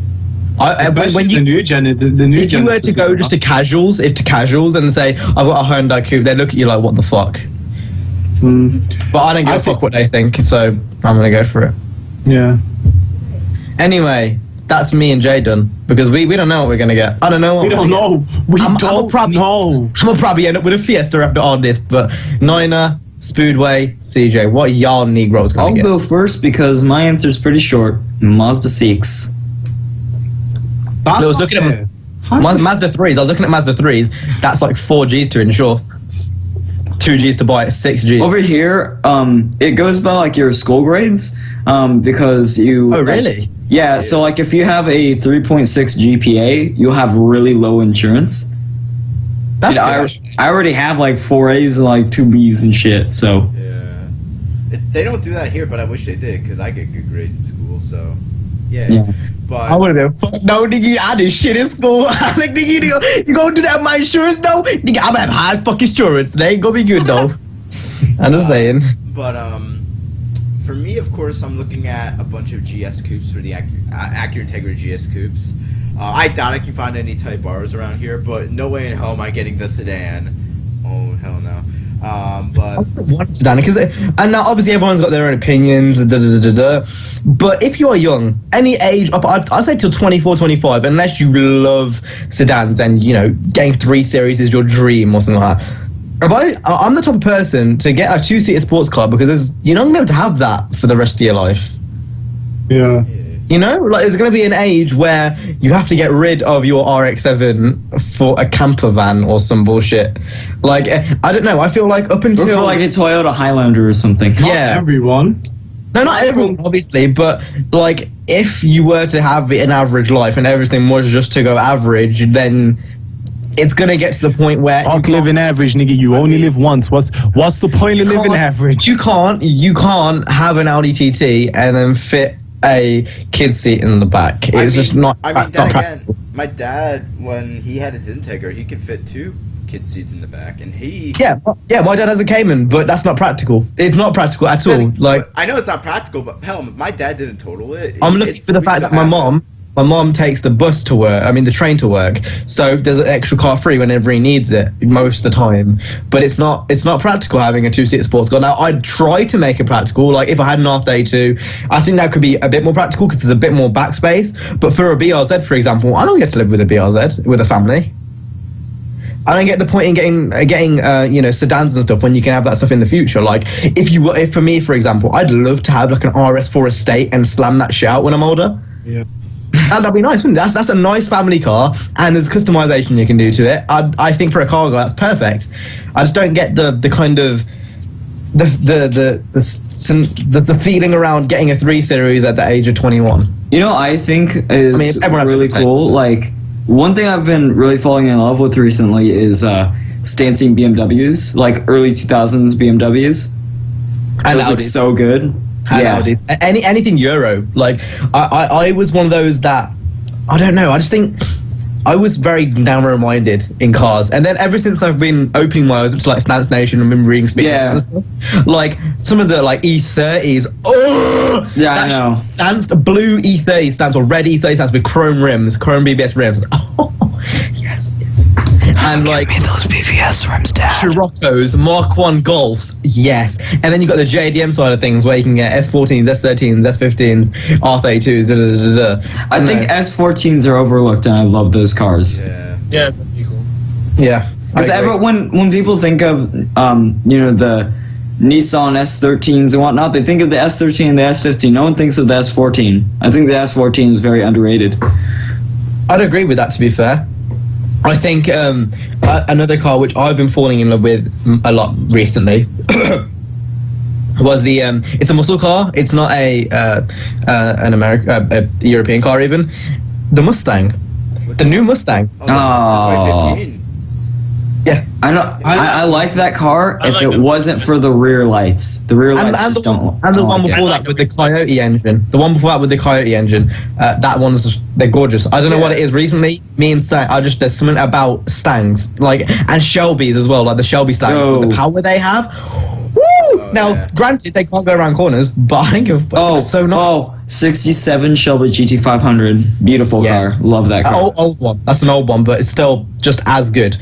When When you the new gen, the new if gen. you were to go just to casuals, and say I've got a Hyundai Coupe, they look at you like, what the fuck? But I don't give I a think- fuck what they think, so I'm gonna go for it. Yeah. Anyway, that's me and Jay done because we don't know what we're gonna get. I don't know. What We don't know. We I'm don't probably- know. I'll probably end up with a Fiesta after all this, but Niner, Speedway, CJ, what are y'all Negroes gonna I'll get? go first because my answer's pretty short. Mazda 6. That's I was not looking fair. at Mazda 3s. I was looking at Mazda 3s. That's like 4 Gs to insure. 2 Gs to buy it, 6 Gs. Over here, it goes by like your school grades, because you. Oh, really? Yeah. So like, if you have a 3.6 GPA, you'll have really low insurance. That's And good. I already have like 4 A's and like 2 B's and shit. So Yeah. They don't do that here, but I wish they did because I get good grades in school. So yeah. Yeah. But I would have been, fuck no, nigga, I did shit in school. I was like, nigga, you gonna do that with my insurance, though? Nigga, I'm gonna have high fucking insurance. They ain't gonna be good, though. I'm just saying. But for me, of course, I'm looking at a bunch of GS coupes for the Acura Integra GS coupes. I doubt I can find any Type R's around here, but no way in hell am I getting the sedan. Oh hell no. But What's done? Because and now obviously everyone's got their own opinions. But if you are young, any age up, I'd say till 24, 25, unless you love sedans and you know getting 3 Series is your dream or something like that. I'm the type of person to get a 2-seater sports car because you're not gonna be able to have that for the rest of your life. Yeah. You know, like there's going to be an age where you have to get rid of your RX-7 for a camper van or some bullshit. Like, I don't know. I feel like up or until for like a Toyota Highlander or something. yeah, Everyone. no, not everyone, obviously, but like if you were to have an average life and everything was just to go average, then it's gonna get to the point where Fuck living average, nigga. You only live once. What's the point of living average? You can't have an Audi TT and then fit a kid's seat in the back. It's just not. I mean, not then practical. again, my dad, when he had his Integra, he could fit 2 kids' seats in the back, and he. Yeah, my dad has a Cayman, but that's not practical. It's not practical at all. Like, I know it's not practical, but hell, if my dad didn't total it. I'm looking for the fact that my mom takes the bus to work. I mean, the train to work. So there's an extra car free whenever he needs it, most of the time. But it's not practical having a 2-seater sports car. Now, I'd try to make it practical. Like, if I had an R32, I think that could be a bit more practical because there's a bit more backspace. But for a BRZ, for example, I don't get to live with a BRZ with a family. I don't get the point in getting sedans and stuff when you can have that stuff in the future. Like, if for me, for example, I'd love to have like an RS4 Estate and slam that shit out when I'm older. Yeah. That'd be nice, wouldn't it? That's a nice family car, and there's customization you can do to it. I think for a car guy, that's perfect. I just don't get the kind of the feeling around getting a 3 Series at the age of 21. You know, I think is really cool. Like, one thing I've been really falling in love with recently is stancing BMWs, like early 2000s BMWs. And those look so good. Yeah. Anything Euro. Like, I was one of those that, I don't know, I just think I was very narrow-minded in cars. And then ever since I've been opening my eyes up to like Stance Nation and been reading speakers and stuff, like some of the like E30s, I know. Blue E30 stands or red E30 stands with chrome rims, chrome BBS rims. Oh, yes. And like, give me those BBS rims, Dad. Scirocco's, Mark 1 Golfs, yes. And then you've got the JDM side of things where you can get S14s, S13s, S15s, R32s, I think S14s are overlooked, and I love those cars. Yeah, that'd be cool. Yeah. Because when people think of the Nissan S13s and whatnot, they think of the S13 and the S15. No one thinks of the S14. I think the S14 is very underrated. I'd agree with that, to be fair. I think another car which I've been falling in love with a lot recently was the it's a muscle car. It's not a European car even. The Mustang, the new Mustang. The 2015. Yeah, I like that car if it wasn't for the rear lights. The rear lights just don't. And the one before that with the Coyote engine. The one before that with the Coyote engine. They're gorgeous. I don't know what it is. Recently, me and Stang, there's something about Stangs, like, and Shelbys as well, like the Shelby Stangs, with the power they have. Woo! Now, granted, they can't go around corners, but I think of so nice. 67 Shelby GT500, beautiful car. Love that car. Old one. That's an old one, but it's still just as good.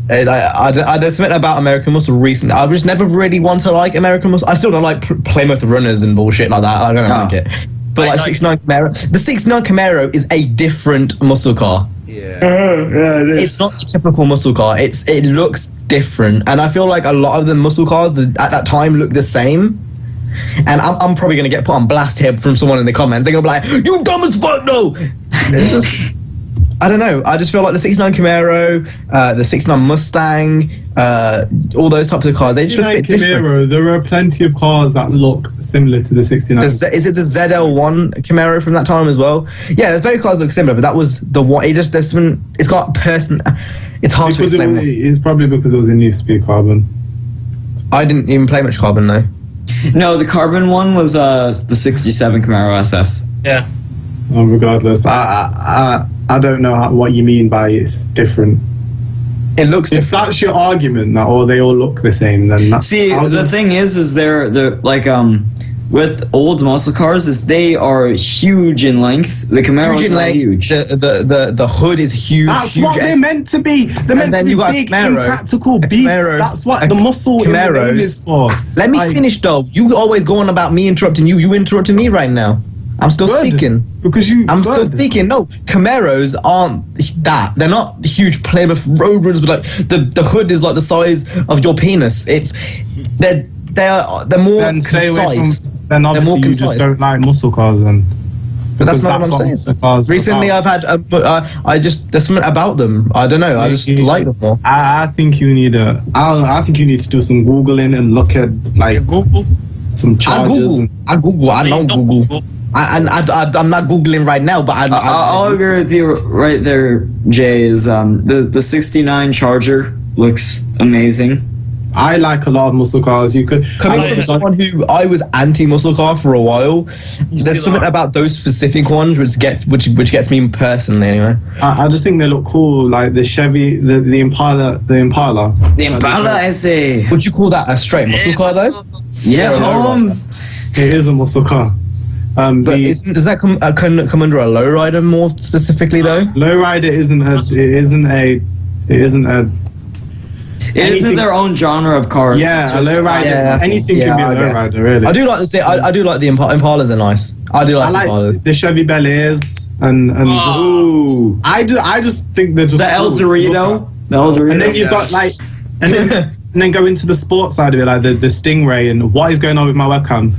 There's something about American Muscle recently. I just never really want to like American Muscle. I still don't like Plymouth Runners and bullshit like that. I don't like it. But like 69 Camaro, the 69 Camaro is a different muscle car. Yeah. It's not a typical muscle car. It looks different, and I feel like a lot of the muscle cars at that time look the same. And I'm probably gonna get put on blast here from someone in the comments. They're gonna be like, "You dumb as fuck, no." It's just, I don't know. I just feel like the 69 Camaro, the 69 Mustang, all those types of cars, they just look a bit different. There are plenty of cars that look similar to the 69. Is it the ZL1 Camaro from that time as well? Yeah, there's very cars that look similar, but that was the one. There's something. It's got person. It's hard to explain. It's probably because it was a Need for Speed Carbon. I didn't even play much Carbon though. No, the Carbon one was the 67 Camaro SS. Yeah. Oh, regardless, I don't know what you mean by it's different. It looks different. If that's your argument, that they all look the same, then that's... See, the thing is they're like with old muscle cars is they are huge in length. The Camaro is not huge. The hood is huge. That's huge, what they're meant to be. They're meant to be big, impractical beasts. That's what the muscle in the name is for. Let me finish though. You always go on about me interrupting you. You interrupting me right now. I'm still speaking. I'm still speaking. No, Camaros aren't that. They're not huge Plymouth road runners, but like the hood is like the size of your penis. They're more concise. Stay away from, then obviously you just don't like muscle cars then. But that's not what I'm saying. Recently I've had there's something about them. I don't know. I just like them more. I think you need to do some Googling and look at like Google. Some charges. I Google. I know Google. I'm not googling right now, but I'll agree with you right there, Jay. Is the 69 Charger looks amazing. I like a lot of muscle cars. You could Coming from someone who I was anti-muscle car for a while, there's something about those specific ones which gets me personally anyway. I just think they look cool, like the Chevy, the Impala, The Impala SA. Would you call that a straight muscle car though? Yeah, Holmes. It is a muscle car. But does that come under a lowrider more specifically though? Lowrider isn't It isn't their own genre of cars. Yeah, a lowrider. Anything can be a lowrider, really. I do like I do like the Impalas are nice. I do like Impalas. The Chevy Bel Airs and I just think they're just the El Dorito. The El Dorito. And then you've got like and then go into the sports side of it, like the Stingray, and what is going on with my webcam?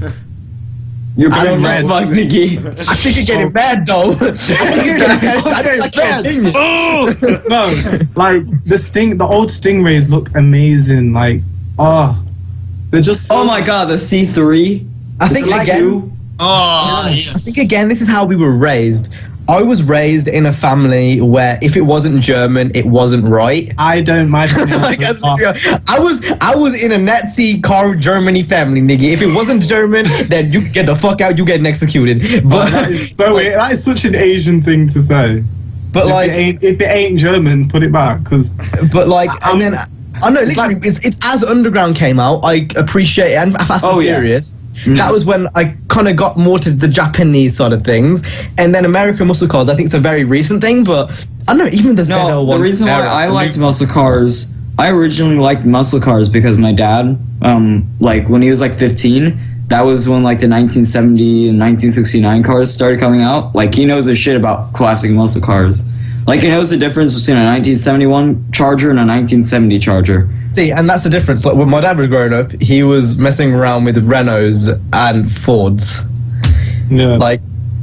You're playing red, fuck, Nikki. I think you're getting bad though. No, like the old Stingrays look amazing. Like, they're just. Oh my god, the C3. I think again. Yes. I think again, this is how we were raised. I was raised in a family where if it wasn't German, it wasn't right. I don't mind. Like, I was in a Nazi car Germany family, nigga. If it wasn't German, then you get the fuck out. You getting executed. But that is that is such an Asian thing to say. But if it ain't German, put it back. But like, and then I know literally, it's as Underground came out, I appreciate it, and Fast and Furious. That was when I kind of got more to the Japanese side of things, and then American muscle cars. I think it's a very recent thing, but I don't know, even the ZL one. The reason why I liked muscle cars, I originally liked muscle cars because my dad, like when he was like 15, that was when like the 1970 and 1969 cars started coming out. Like he knows his shit about classic muscle cars. Like he knows the difference between a 1971 Charger and a 1970 Charger. See, and that's the difference. Like when my dad was growing up, he was messing around with Renaults and Fords. Yeah. Like,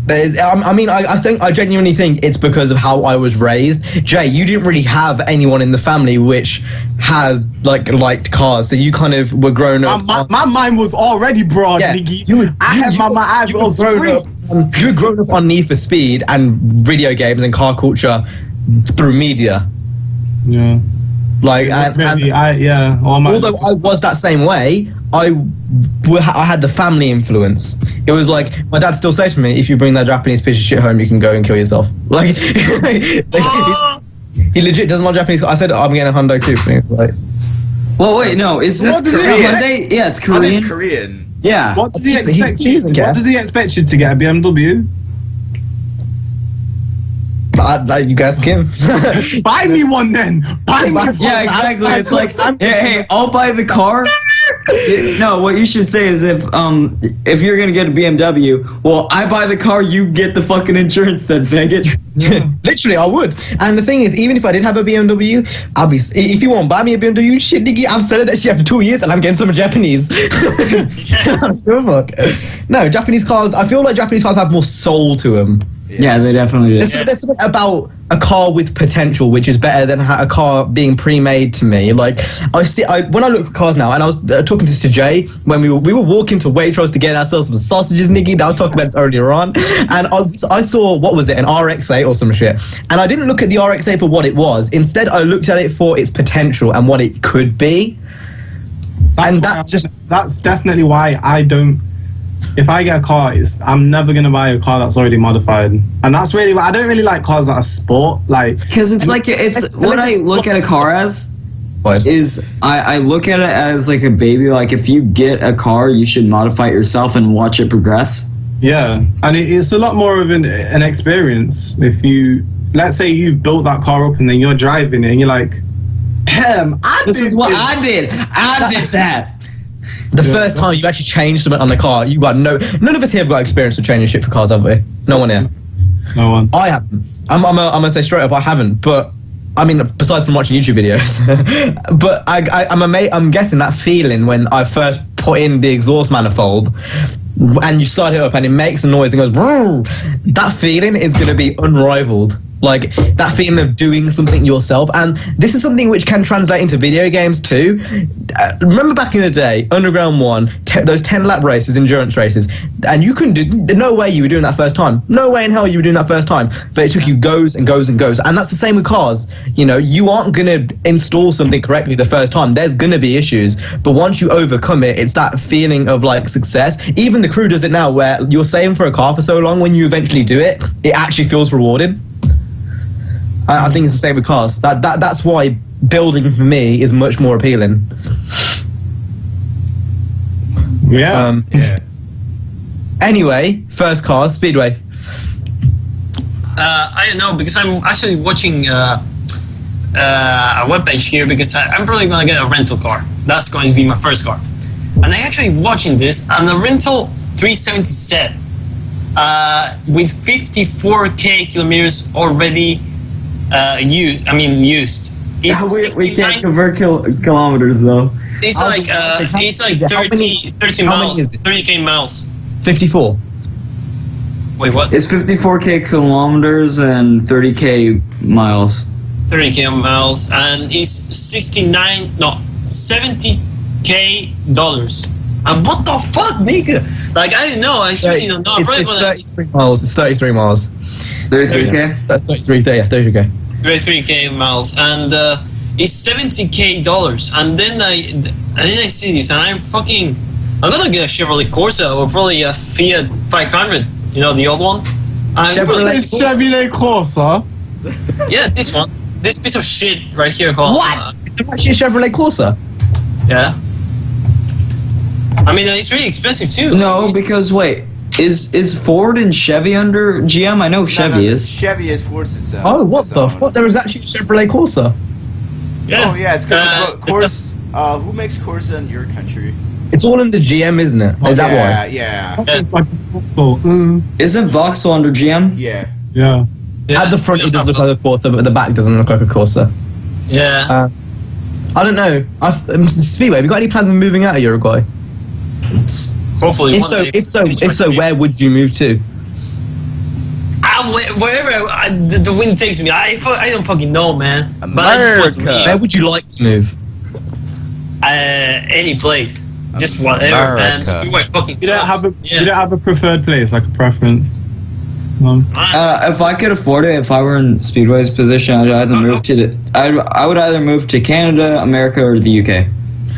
I mean, I genuinely think it's because of how I was raised. Jay, you didn't really have anyone in the family which had liked cars, so you kind of were grown up. My mind was already broad, nigga. You were grown up on Need for Speed and video games and car culture through media. Yeah. Like, although I was that same way, I had the family influence. It was like my dad still say to me, "If you bring that Japanese piece of shit home, you can go and kill yourself." Like, he legit doesn't like Japanese. I said, "I'm getting a Hyundai Coupe." And he was like, well, wait, no, is it Hyundai? Yeah, it's Korean. It's Korean. Yeah. What does he expect you? What does he expect you to get a BMW? you guys can buy me one then. Buy me one. Yeah, exactly. It's like, hey, I'll buy the car. No, what you should say is if you're gonna get a BMW, well, I buy the car, you get the fucking insurance then, faggot. Yeah. Literally, I would. And the thing is, even if I did have a BMW, I'll be. If you won't buy me a BMW, shit, nigga, I'm selling that shit after 2 years, and I'm getting some Japanese. No, Japanese cars. I feel like Japanese cars have more soul to them. Yeah, they definitely do. There's something about a car with potential which is better than a car being pre-made to me. Like when I look at cars now, and I was talking to Jay when we were walking to Waitrose to get ourselves some sausages, Nicky. I was talking about this earlier on, and I saw, what was it, an RX-8 or some shit, and I didn't look at the RX-8 for what it was. Instead, I looked at it for its potential and what it could be. That's definitely why I don't. If I get a car, I'm never gonna buy a car that's already modified, and that's really why I don't really like cars that are sport. Like, because it's what I look at a car as. What? Is I look at it as like a baby. Like if you get a car, you should modify it yourself and watch it progress. Yeah, and it's a lot more of an experience. If let's say you've built that car up and then you're driving it and you're like, damn, this is what I did. I did that. The first time you actually changed something on the car, you got none of us here have got experience with changing shit for cars, have we? No one here. No one. I haven't. I'm gonna say straight up, I haven't. But I mean, besides from watching YouTube videos, but I'm guessing that feeling when I first put in the exhaust manifold, and you start it up and it makes a noise and goes, that feeling is gonna be unrivaled. Like that feeling of doing something yourself, and this is something which can translate into video games too. Remember back in the day, Underground 1, those 10-lap races, endurance races, and you couldn't do, no way you were doing that first time. No way in hell you were doing that first time. But it took you goes and goes and goes, and that's the same with cars. You know, you aren't gonna install something correctly the first time. There's gonna be issues, but once you overcome it, it's that feeling of like success. Even the crew does it now, where you're saving for a car for so long, when you eventually do it, it actually feels rewarding. I think it's the same with cars. That's why building for me is much more appealing. Yeah. Anyway, first car, Speedway. I don't know, because I'm actually watching a webpage here, because I'm probably gonna get a rental car. That's going to be my first car. And I'm actually watching this, and the rental 370 set with 54k kilometers already used. We can't convert kilometers though. It's like 30 miles, 30k miles. 54. Wait, what? It's 54k kilometers and 30k miles. 30k miles, and it's $70k. And what the fuck, nigga? Like, I didn't know. I seriously don't know. It's 33 miles. It's 33 miles. 33k? That's 33k. 33k miles, and it's $70k. And then I see this, and I'm gonna get a Chevrolet Corsa or probably a Fiat 500. You know, the old one. Chevrolet Corsa. Yeah, this one. This piece of shit right here called. What? It's actually a Chevrolet Corsa. Yeah. I mean, it's really expensive too. No, because wait, is Ford and Chevy under GM? I know Chevy is. Chevy is Ford's itself. Oh, what the fuck? There is actually a Chevrolet Corsa. Yeah. Oh yeah, it's because Corsa. Who makes Corsa in your country? It's all under GM, isn't it? Is that why? Yeah. It's like so. Isn't Vauxhall under GM? Yeah. Yeah. At the front, it does look like a Corsa, but at the back, doesn't look like a Corsa. Yeah. I don't know. Speedway, have you got any plans on moving out of Uruguay? Hopefully. If so, where would you move to? Wherever the wind takes me, I don't fucking know, man. But I just want to leave. Where would you like to move? Any place, just whatever, man. You are fucking. You don't have a preferred place, like a preference. If I could afford it, if I were in Speedway's position, I'd either move to I would either move to Canada, America, or the UK.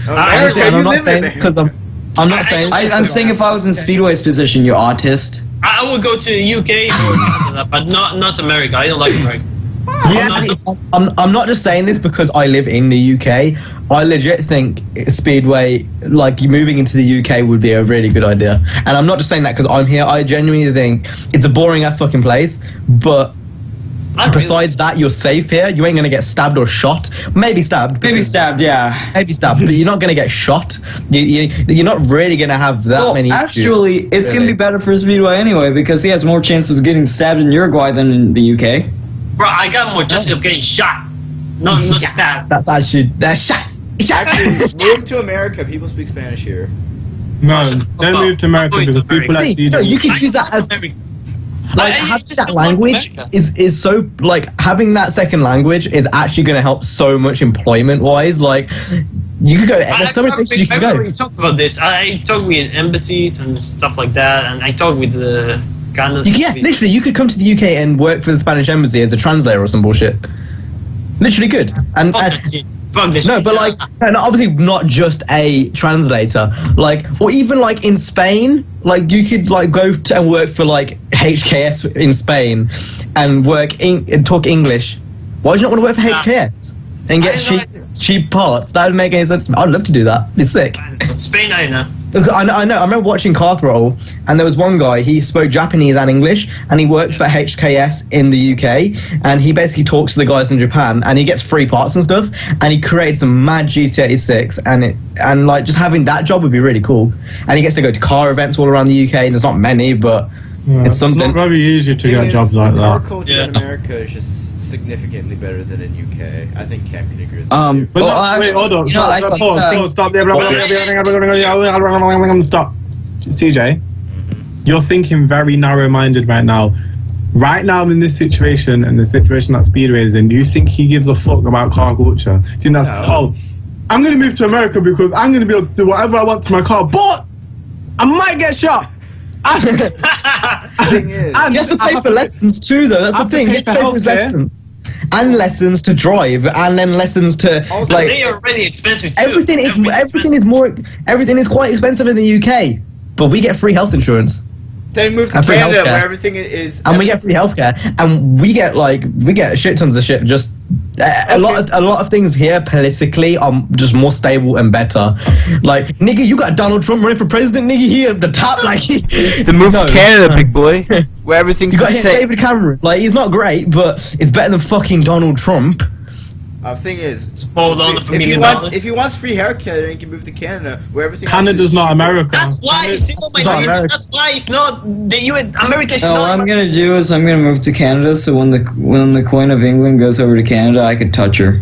I'm not saying this because I'm not saying. I'm saying if I was in Speedway's position, you autist. I would go to the UK or Canada, but not America. I don't like America. I'm not just saying this because I live in the UK. I legit think Speedway, like moving into the UK, would be a really good idea. And I'm not just saying that because I'm here. I genuinely think it's a boring ass fucking place. But besides that, you're safe here. You ain't gonna get stabbed or shot. Maybe stabbed. Maybe stabbed, yeah. Maybe stabbed, but you're not gonna get shot. You're not really gonna have that many. Actually, issues, it's gonna be better for Speedway anyway because he has more chances of getting stabbed in Uruguay than in the UK. Bro, I got more chances of getting shot. Not stabbed. That's actually shot. Actually, move to America. People speak Spanish here. No, don't move to America because people like you can use that as like having that language is so like having that second language is actually going to help so much employment wise. Like you could go. There's so many places you can go. I've already talked about this. I talked with embassies and stuff like that, and I talked with the Canada. Yeah, literally, you could come to the UK and work for the Spanish embassy as a translator or some bullshit. Literally good. And no, but like, and obviously not just a translator. Like, or even like in Spain, like you could like go and work for like HKS in Spain and and talk English. Why do you not want to work for HKS and get cheap parts? That would make any sense to me. I'd love to do that. It'd be sick. Spain, I know. I know. I remember watching Car Throttle, and there was one guy. He spoke Japanese and English, and he works for HKS in the UK. And he basically talks to the guys in Japan, and he gets free parts and stuff. And he created some mad GT86, and like just having that job would be really cool. And he gets to go to car events all around the UK. There's not many, but it's something. It's not very easy to get jobs like that. Our culture in America is just significantly better than in UK. I think Cam can agree with that. But wait, hold on. Stop. CJ, you're thinking very narrow-minded right now. right now in this situation and the situation that Speedway is in, do you think he gives a fuck about car culture? Do you think that's, I'm going to move to America because I'm going to be able to do whatever I want to my car, but I might get shot. Thing is, he has to pay for lessons too, though. That's the thing. He has to pay for his lessons. And lessons to drive, and then lessons to also, like. They are already expensive too. Everything is more expensive in the UK, but we get free health insurance. Then move to Canada where everything is, and we get free healthcare, and we get shit tons of shit. Just a lot of things here politically are just more stable and better. Like, nigga, you got Donald Trump running for president, nigga, here at the top, like. The move to Canada, big boy, where everything's you got the same. David Cameron, like, he's not great, but it's better than fucking Donald Trump. Thing is, if he wants free healthcare, then he can move to Canada, where everything. Canada's not America. That's why That's why it's not the U.S. America's not. What I'm gonna do is I'm gonna move to Canada, so when the Queen of England goes over to Canada, I could touch her.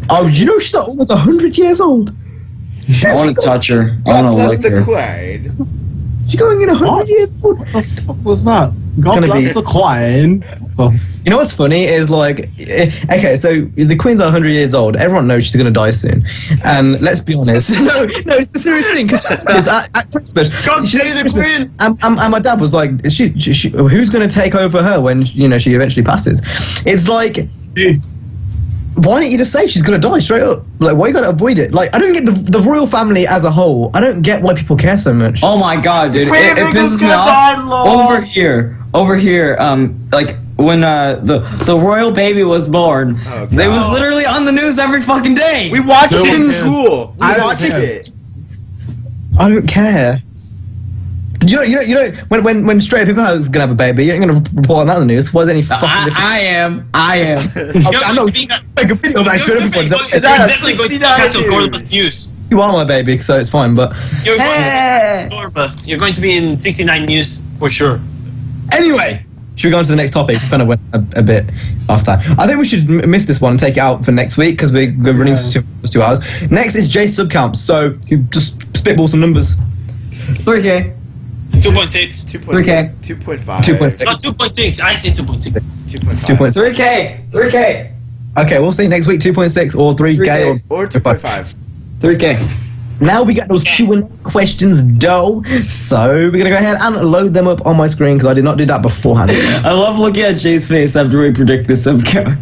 Oh, you know she's almost 100 years old. I want to touch her. I want to lick her. Queen. She's going in 100 years old. What the fuck was that? God bless the Queen. Oh. You know what's funny is, like, okay, so the Queen's 100 years old. Everyone knows she's gonna die soon, and let's be honest. No, it's a serious thing. Because at Christmas, God save the Queen. And my dad was like, she, who's gonna take over her when she eventually passes? It's like. Why don't you just say she's gonna die straight up? Like, why you gotta avoid it? Like, I don't get the royal family as a whole. I don't get why people care so much. Oh my god, dude! It pisses me off. Over here, like when the royal baby was born, they was literally on the news every fucking day. We watched it in school. We watched it. I don't care. You know, when straight people are gonna have a baby, you ain't gonna report on that on the news. Why is any fucking difference? I am. I know. Make a video of that shit. You're definitely going to be cancelled Gorba's news. You are my baby, so it's fine. But you're going to be in 69 News for sure. Anyway, should we go on to the next topic? We kind of went a bit off that. I think we should miss this one and take it out for next week because we're running 2 hours. Next is J Subcamp. So you just spitball some numbers. 3K. 2.6. 3K. 2.5. 2.6. Not 2.6. I say 2.6. 2.5. 3K. 3K. Okay, we'll see next week. 2.6 or 3K or 2.5. 3K. Now we got those Q&A questions, though. So we're gonna go ahead and load them up on my screen because I did not do that beforehand. I love looking at Jay's face after we predict this subcount.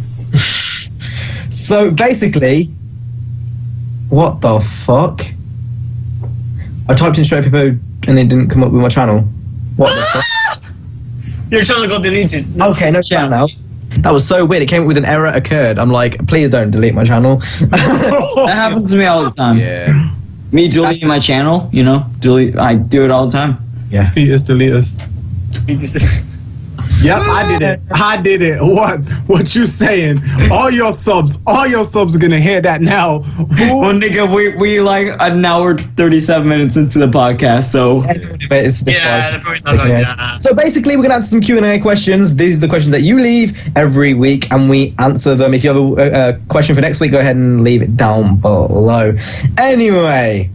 So basically, what the fuck? I typed in straight people and it didn't come up with my channel. What the fuck? Your channel got deleted. Okay, no channel now. That was so weird. It came up with an error occurred. I'm like, please don't delete my channel. That happens to me all the time. Yeah. Me deleting my channel, I do it all the time. Yeah. Fetus delete us. Yep, I did it. What you saying? All your subs are gonna hear that now. Well, nigga, we like an hour 37 minutes into the podcast, so So basically, we're gonna answer some Q&A questions. These are the questions that you leave every week, and we answer them. If you have a question for next week, go ahead and leave it down below. Anyway,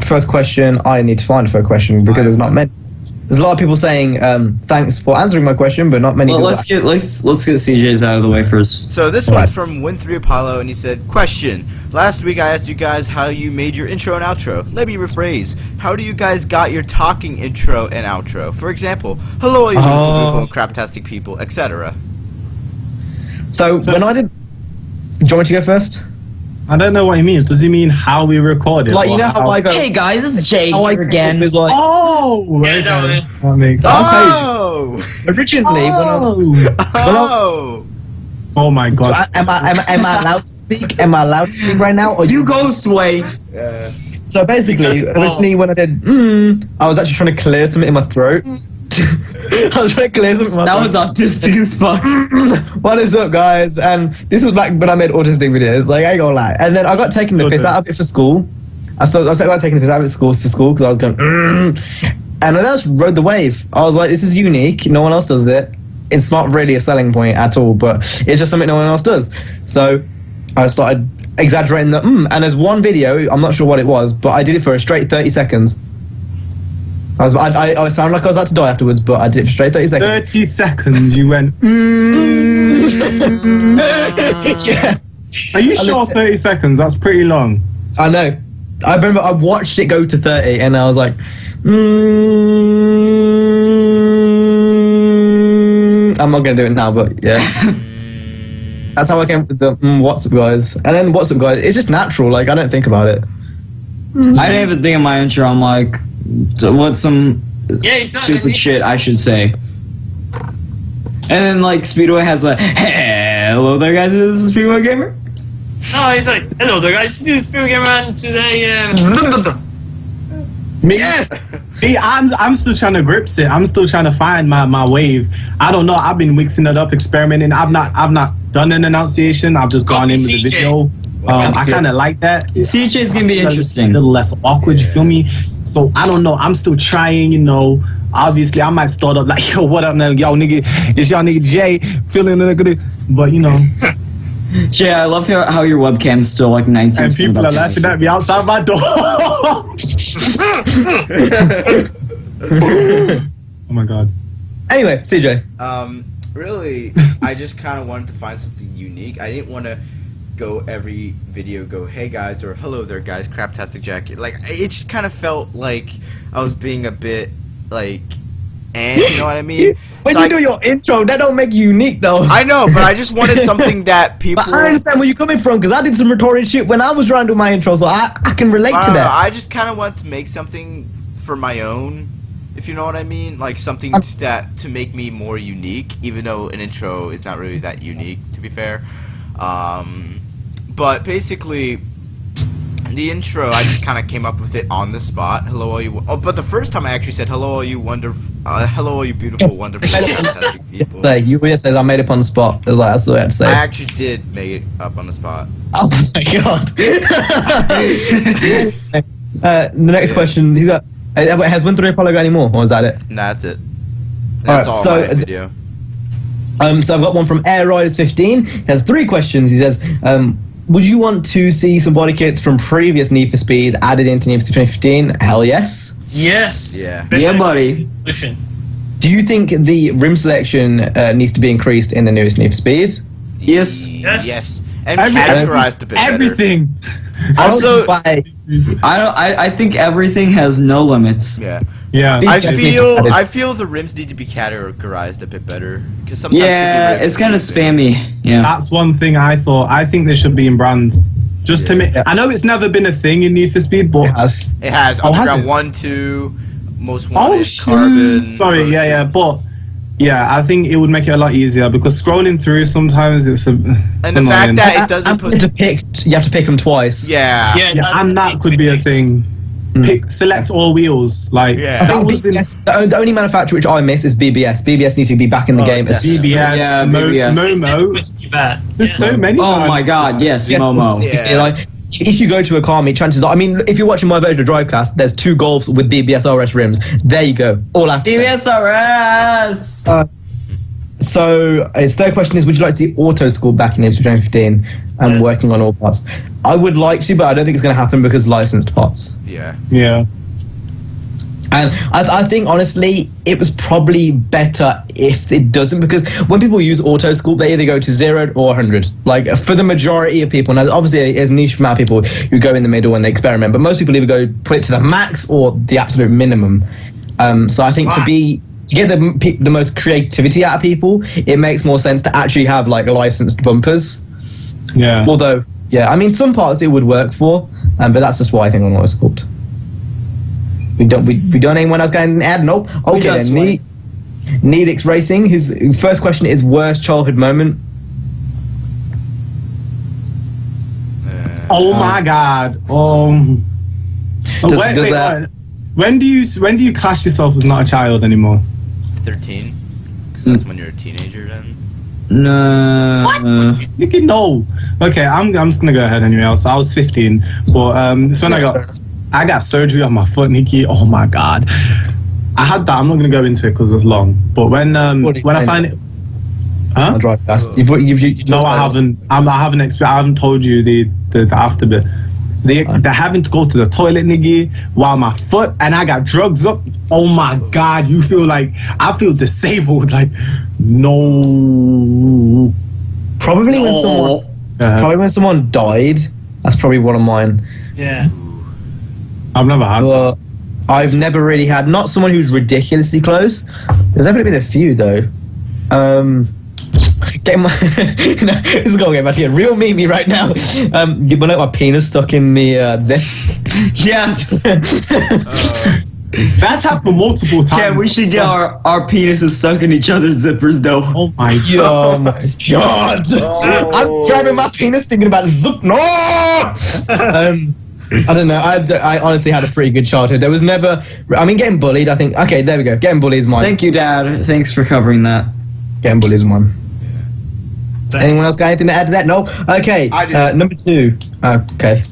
first question. I need to find for a question because there's not many. There's a lot of people saying thanks for answering my question, but not many. Well, let's get CJ's out of the way first. So this one's from Win3 Apollo, and he said, "Question: Last week I asked you guys how you made your intro and outro. Let me rephrase. How do you guys got your talking intro and outro? For example, hello, you beautiful craptastic people, etc." So when I did, do you want me to go first? I don't know what he means. Does he mean how we recorded? Like, you know how I go, hey guys, it's Jay here again. With like, oh, Yeah, that makes sense. originally, Oh my god. Am I allowed to speak? Am I allowed to speak right now? Or You go, Sway. So basically, originally when I did, I was actually trying to clear something in my throat. I was trying to clear something in my That throat. was autistic as fuck. What is up, guys? And this was back when I made autistic videos. Like, I ain't gonna lie. And then I got taken the piss out of it for school. I was taking the piss out of it to school because I was going, and I just rode the wave. I was like, this is unique. No one else does it. It's not really a selling point at all, but it's just something no one else does. So I started exaggerating the and there's one video, I'm not sure what it was, but I did it for a straight 30 seconds. I sounded like I was about to die afterwards, but I did it for straight 30 seconds. 30 seconds, you went. Yeah. Are you sure 30 seconds? That's pretty long. I know. I remember I watched it go to 30 and I was like, I'm not going to do it now, but yeah. That's how I came up with the what's up, guys. And then what's up, guys? It's just natural. Like, I don't think about it. I didn't even think of my intro. I'm like, what's some it's not stupid shit I should say? And then like Speedway has a hello there guys, this is Speedway Gamer. No, he's like, hello there guys, this is Speedway Gamer and today Yes. Me, I'm still trying to grip it. I'm still trying to find my wave. I don't know. I've been mixing it up, experimenting. I've not done an enunciation. I've just gone in with the video. I kind of like that. CJ is gonna be interesting. A little less awkward, you feel me? So I don't know. I'm still trying, you know. Obviously, I might start up like, yo, what up now, yo, nigga? It's y'all nigga Jay feeling good, but you know. Jay, I love how your webcam's still like 19. And people are laughing at me outside my door. Oh my god. Anyway, CJ. Really, I just kind of wanted to find something unique. I didn't want to go every video hey guys, or hello there guys, CraptasticJack. Like, it just kind of felt like I was being a bit like, you know what I mean? When So you do your intro, that don't make you unique though. I know, but I just wanted something that people. But I understand where you're coming from, because I did some retarded shit when I was trying to do my intro, so I can relate to that. I just kind of want to make something for my own, if you know what I mean, like something to make me more unique, even though an intro is not really that unique, to be fair. But basically, the intro, I just kind of came up with it on the spot. Hello, all you. Oh, but the first time I actually said hello, all you wonderful. Hello, all you beautiful, wonderful, fantastic people. Say you says I made it up on the spot. It was like, that's what I had to say. I actually did make it up on the spot. Oh my god. The next question. He's got. Has Win 3 Apollo got any more, or is that it? Nah, that's it. That's all so my video. So I've got one from Air Riders 15. He has 3 questions. He says, would you want to see some body kits from previous Need for Speed added into Need for Speed 2015? Hell yes. Yes. Yeah. Yeah, buddy. Do you think the rim selection needs to be increased in the newest Need for Speed? Yes. Yes. And categorized a bit everything. Also, I think everything has no limits. yeah. Yeah. I feel the rims need to be categorized a bit better, because sometimes Yeah, it's kind of spammy. Yeah. That's one thing I thought. I think they should be in brands. Just to make. I know it's never been a thing in Need for Speed, but It has. It has Oh, has Underground it? 1, 2, Most Wanted, shit. Carbon. Sorry, yeah, but yeah, I think it would make it a lot easier, because scrolling through sometimes it's a. And the fact that it doesn't put. You have to pick them twice. Yeah. Yeah, and that could be a thing. Select all wheels. Like Yeah. I that think was in BBS, the only manufacturer which I miss is BBS. BBS needs to be back in the game. As BBS, Yeah, BBS. Momo. There's so many. Oh my brands. god, yes, BBS Momo. specifically, like, if you go to a car meet, chances are, I mean, if you're watching my version of Drivecast, there's 2 Golfs with BBS RS rims. There you go. All I have to say. DBSRS! So his third question is, would you like to see Auto School back in Need for Speed 2015 and Yes. working on all parts? I would like to, but I don't think it's going to happen because licensed parts. Yeah. Yeah. And I think, honestly, it was probably better if it doesn't, because when people use Auto School, they either go to 0 or 100. Like, for the majority of people, now obviously there's a niche amount of people who go in the middle and they experiment, but most people either go put it to the max or the absolute minimum. So I think to get the most creativity out of people, it makes more sense to actually have like licensed bumpers. Yeah. Although, yeah, I mean, some parts it would work for, but that's just why I think on what it's called. We don't anyone else going to add? Nope. Okay, don't then Needix Racing. His first question is worst childhood moment. Oh my god. Wait. When do you class yourself as not a child anymore? 13. Because that's when you're a teenager then. No. Nigga, no. Okay, I'm just gonna go ahead anyway. So I was 15, but it's when I got surgery on my foot, Nikki. Oh my god, I had that. I'm not gonna go into it because it's long. But when I find it, huh? Drivecast. No, I haven't. I haven't told you the after bit. the having to go to the toilet, nigga, while my foot and I got drugs up. Oh my god, you feel like I feel disabled. Like no. Probably when someone died. That's probably one of mine. Yeah. I've never had that. But I've never really had not someone who's ridiculously close. There's definitely been a few though. Getting my this is gonna get back to get real memey right now. When I got my penis stuck in the zip. Yes. That's happened multiple times. Yeah, we should get our penises stuck in each other's zippers, though. Oh my Oh my god! I'm grabbing my penis thinking about zip. No. I don't know. I honestly had a pretty good childhood. There was never. I mean, getting bullied. I think. Okay, there we go. Getting bullied is mine. Thank you, Dad. Thanks for covering that. Getting bullied is mine. Anyone else got anything to add to that? No. Okay. I do. Number 2. Okay.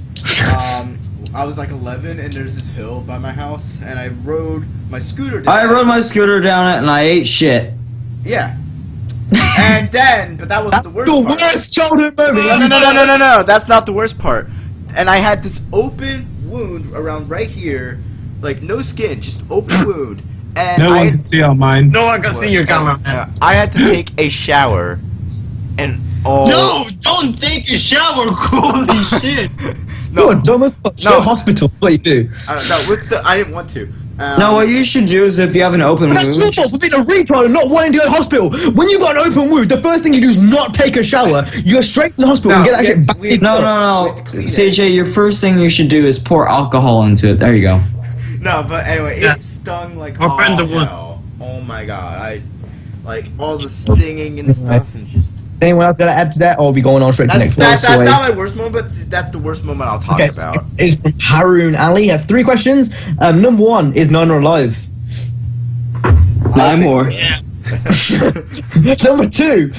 I was like 11, and there's this hill by my house, and I rode my scooter down. I rode my scooter down it and I ate shit. Yeah. And then, but that wasn't the worst part. worst childhood movie. No. That's not the worst part. And I had this open wound around right here, like no skin, just open wound. And No one can see on mine. No one can see your camera. I had to take a shower, and No, don't take a shower. Holy shit. No, almost no hospital. What you do? I didn't want to. No, what you should do is if you have an open But that's your wound. fault for being a retard and not wanting to go to the hospital. When you got an open wound, the first thing you do is not take a shower. You go straight to the hospital and get that shit back. No. CJ, your first thing you should do is pour alcohol into it. There you go. No, but anyway, it Yes. stung like Or burn the wood. hell. Oh my god, I like all the stinging and stuff, and just. Anyone else got to add to that, or are we going on straight to the next one? That's not my worst moment, but that's the worst moment I'll talk Okay, about. it's from Haroon Ali. He has 3 questions. Number 1 is Nana alive? 9 more. Yeah. Number 2,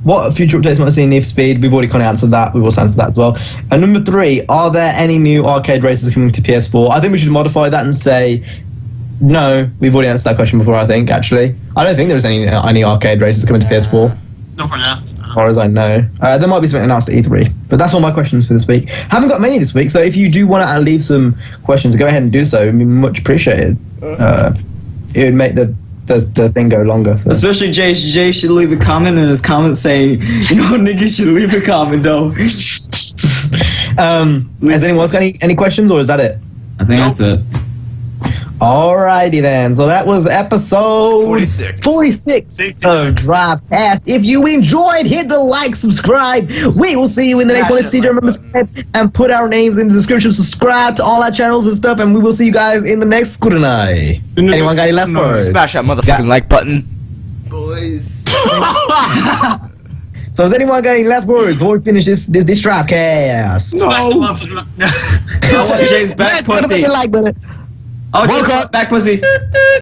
what future updates might I see in Need for Speed? We've already kind of answered that. We've also answered that as well. And number 3, are there any new arcade races coming to PS4? I think we should modify that and say no. We've already answered that question before. I think actually, I don't think there's any arcade races coming to PS4. Not for now. As far as I know. There might be something announced at E3. But that's all my questions for this week. Haven't got many this week, so if you do want to leave some questions, go ahead and do so. It'd be much appreciated. It would make the thing go longer. So. Especially Jay. Jay should leave a comment in his comment saying, "Yo, niggas should leave a comment though." Has anyone else got any questions, or is that it? I think that's it. Alrighty then. So that was episode 46. 46 of Drivecast. If you enjoyed, hit the like, subscribe. We will see you in the next one. If CJ remembers, and put our names in the description. Subscribe to all our channels and stuff, and we will see you guys in the next Good Night. Anyone got any last words? Smash that motherfucking like button, boys. So has anyone got any last words before we finish this Drivecast? Smash the motherfucking. I want Jay's back pussy. Like, brother. Oh, Jay's back pussy.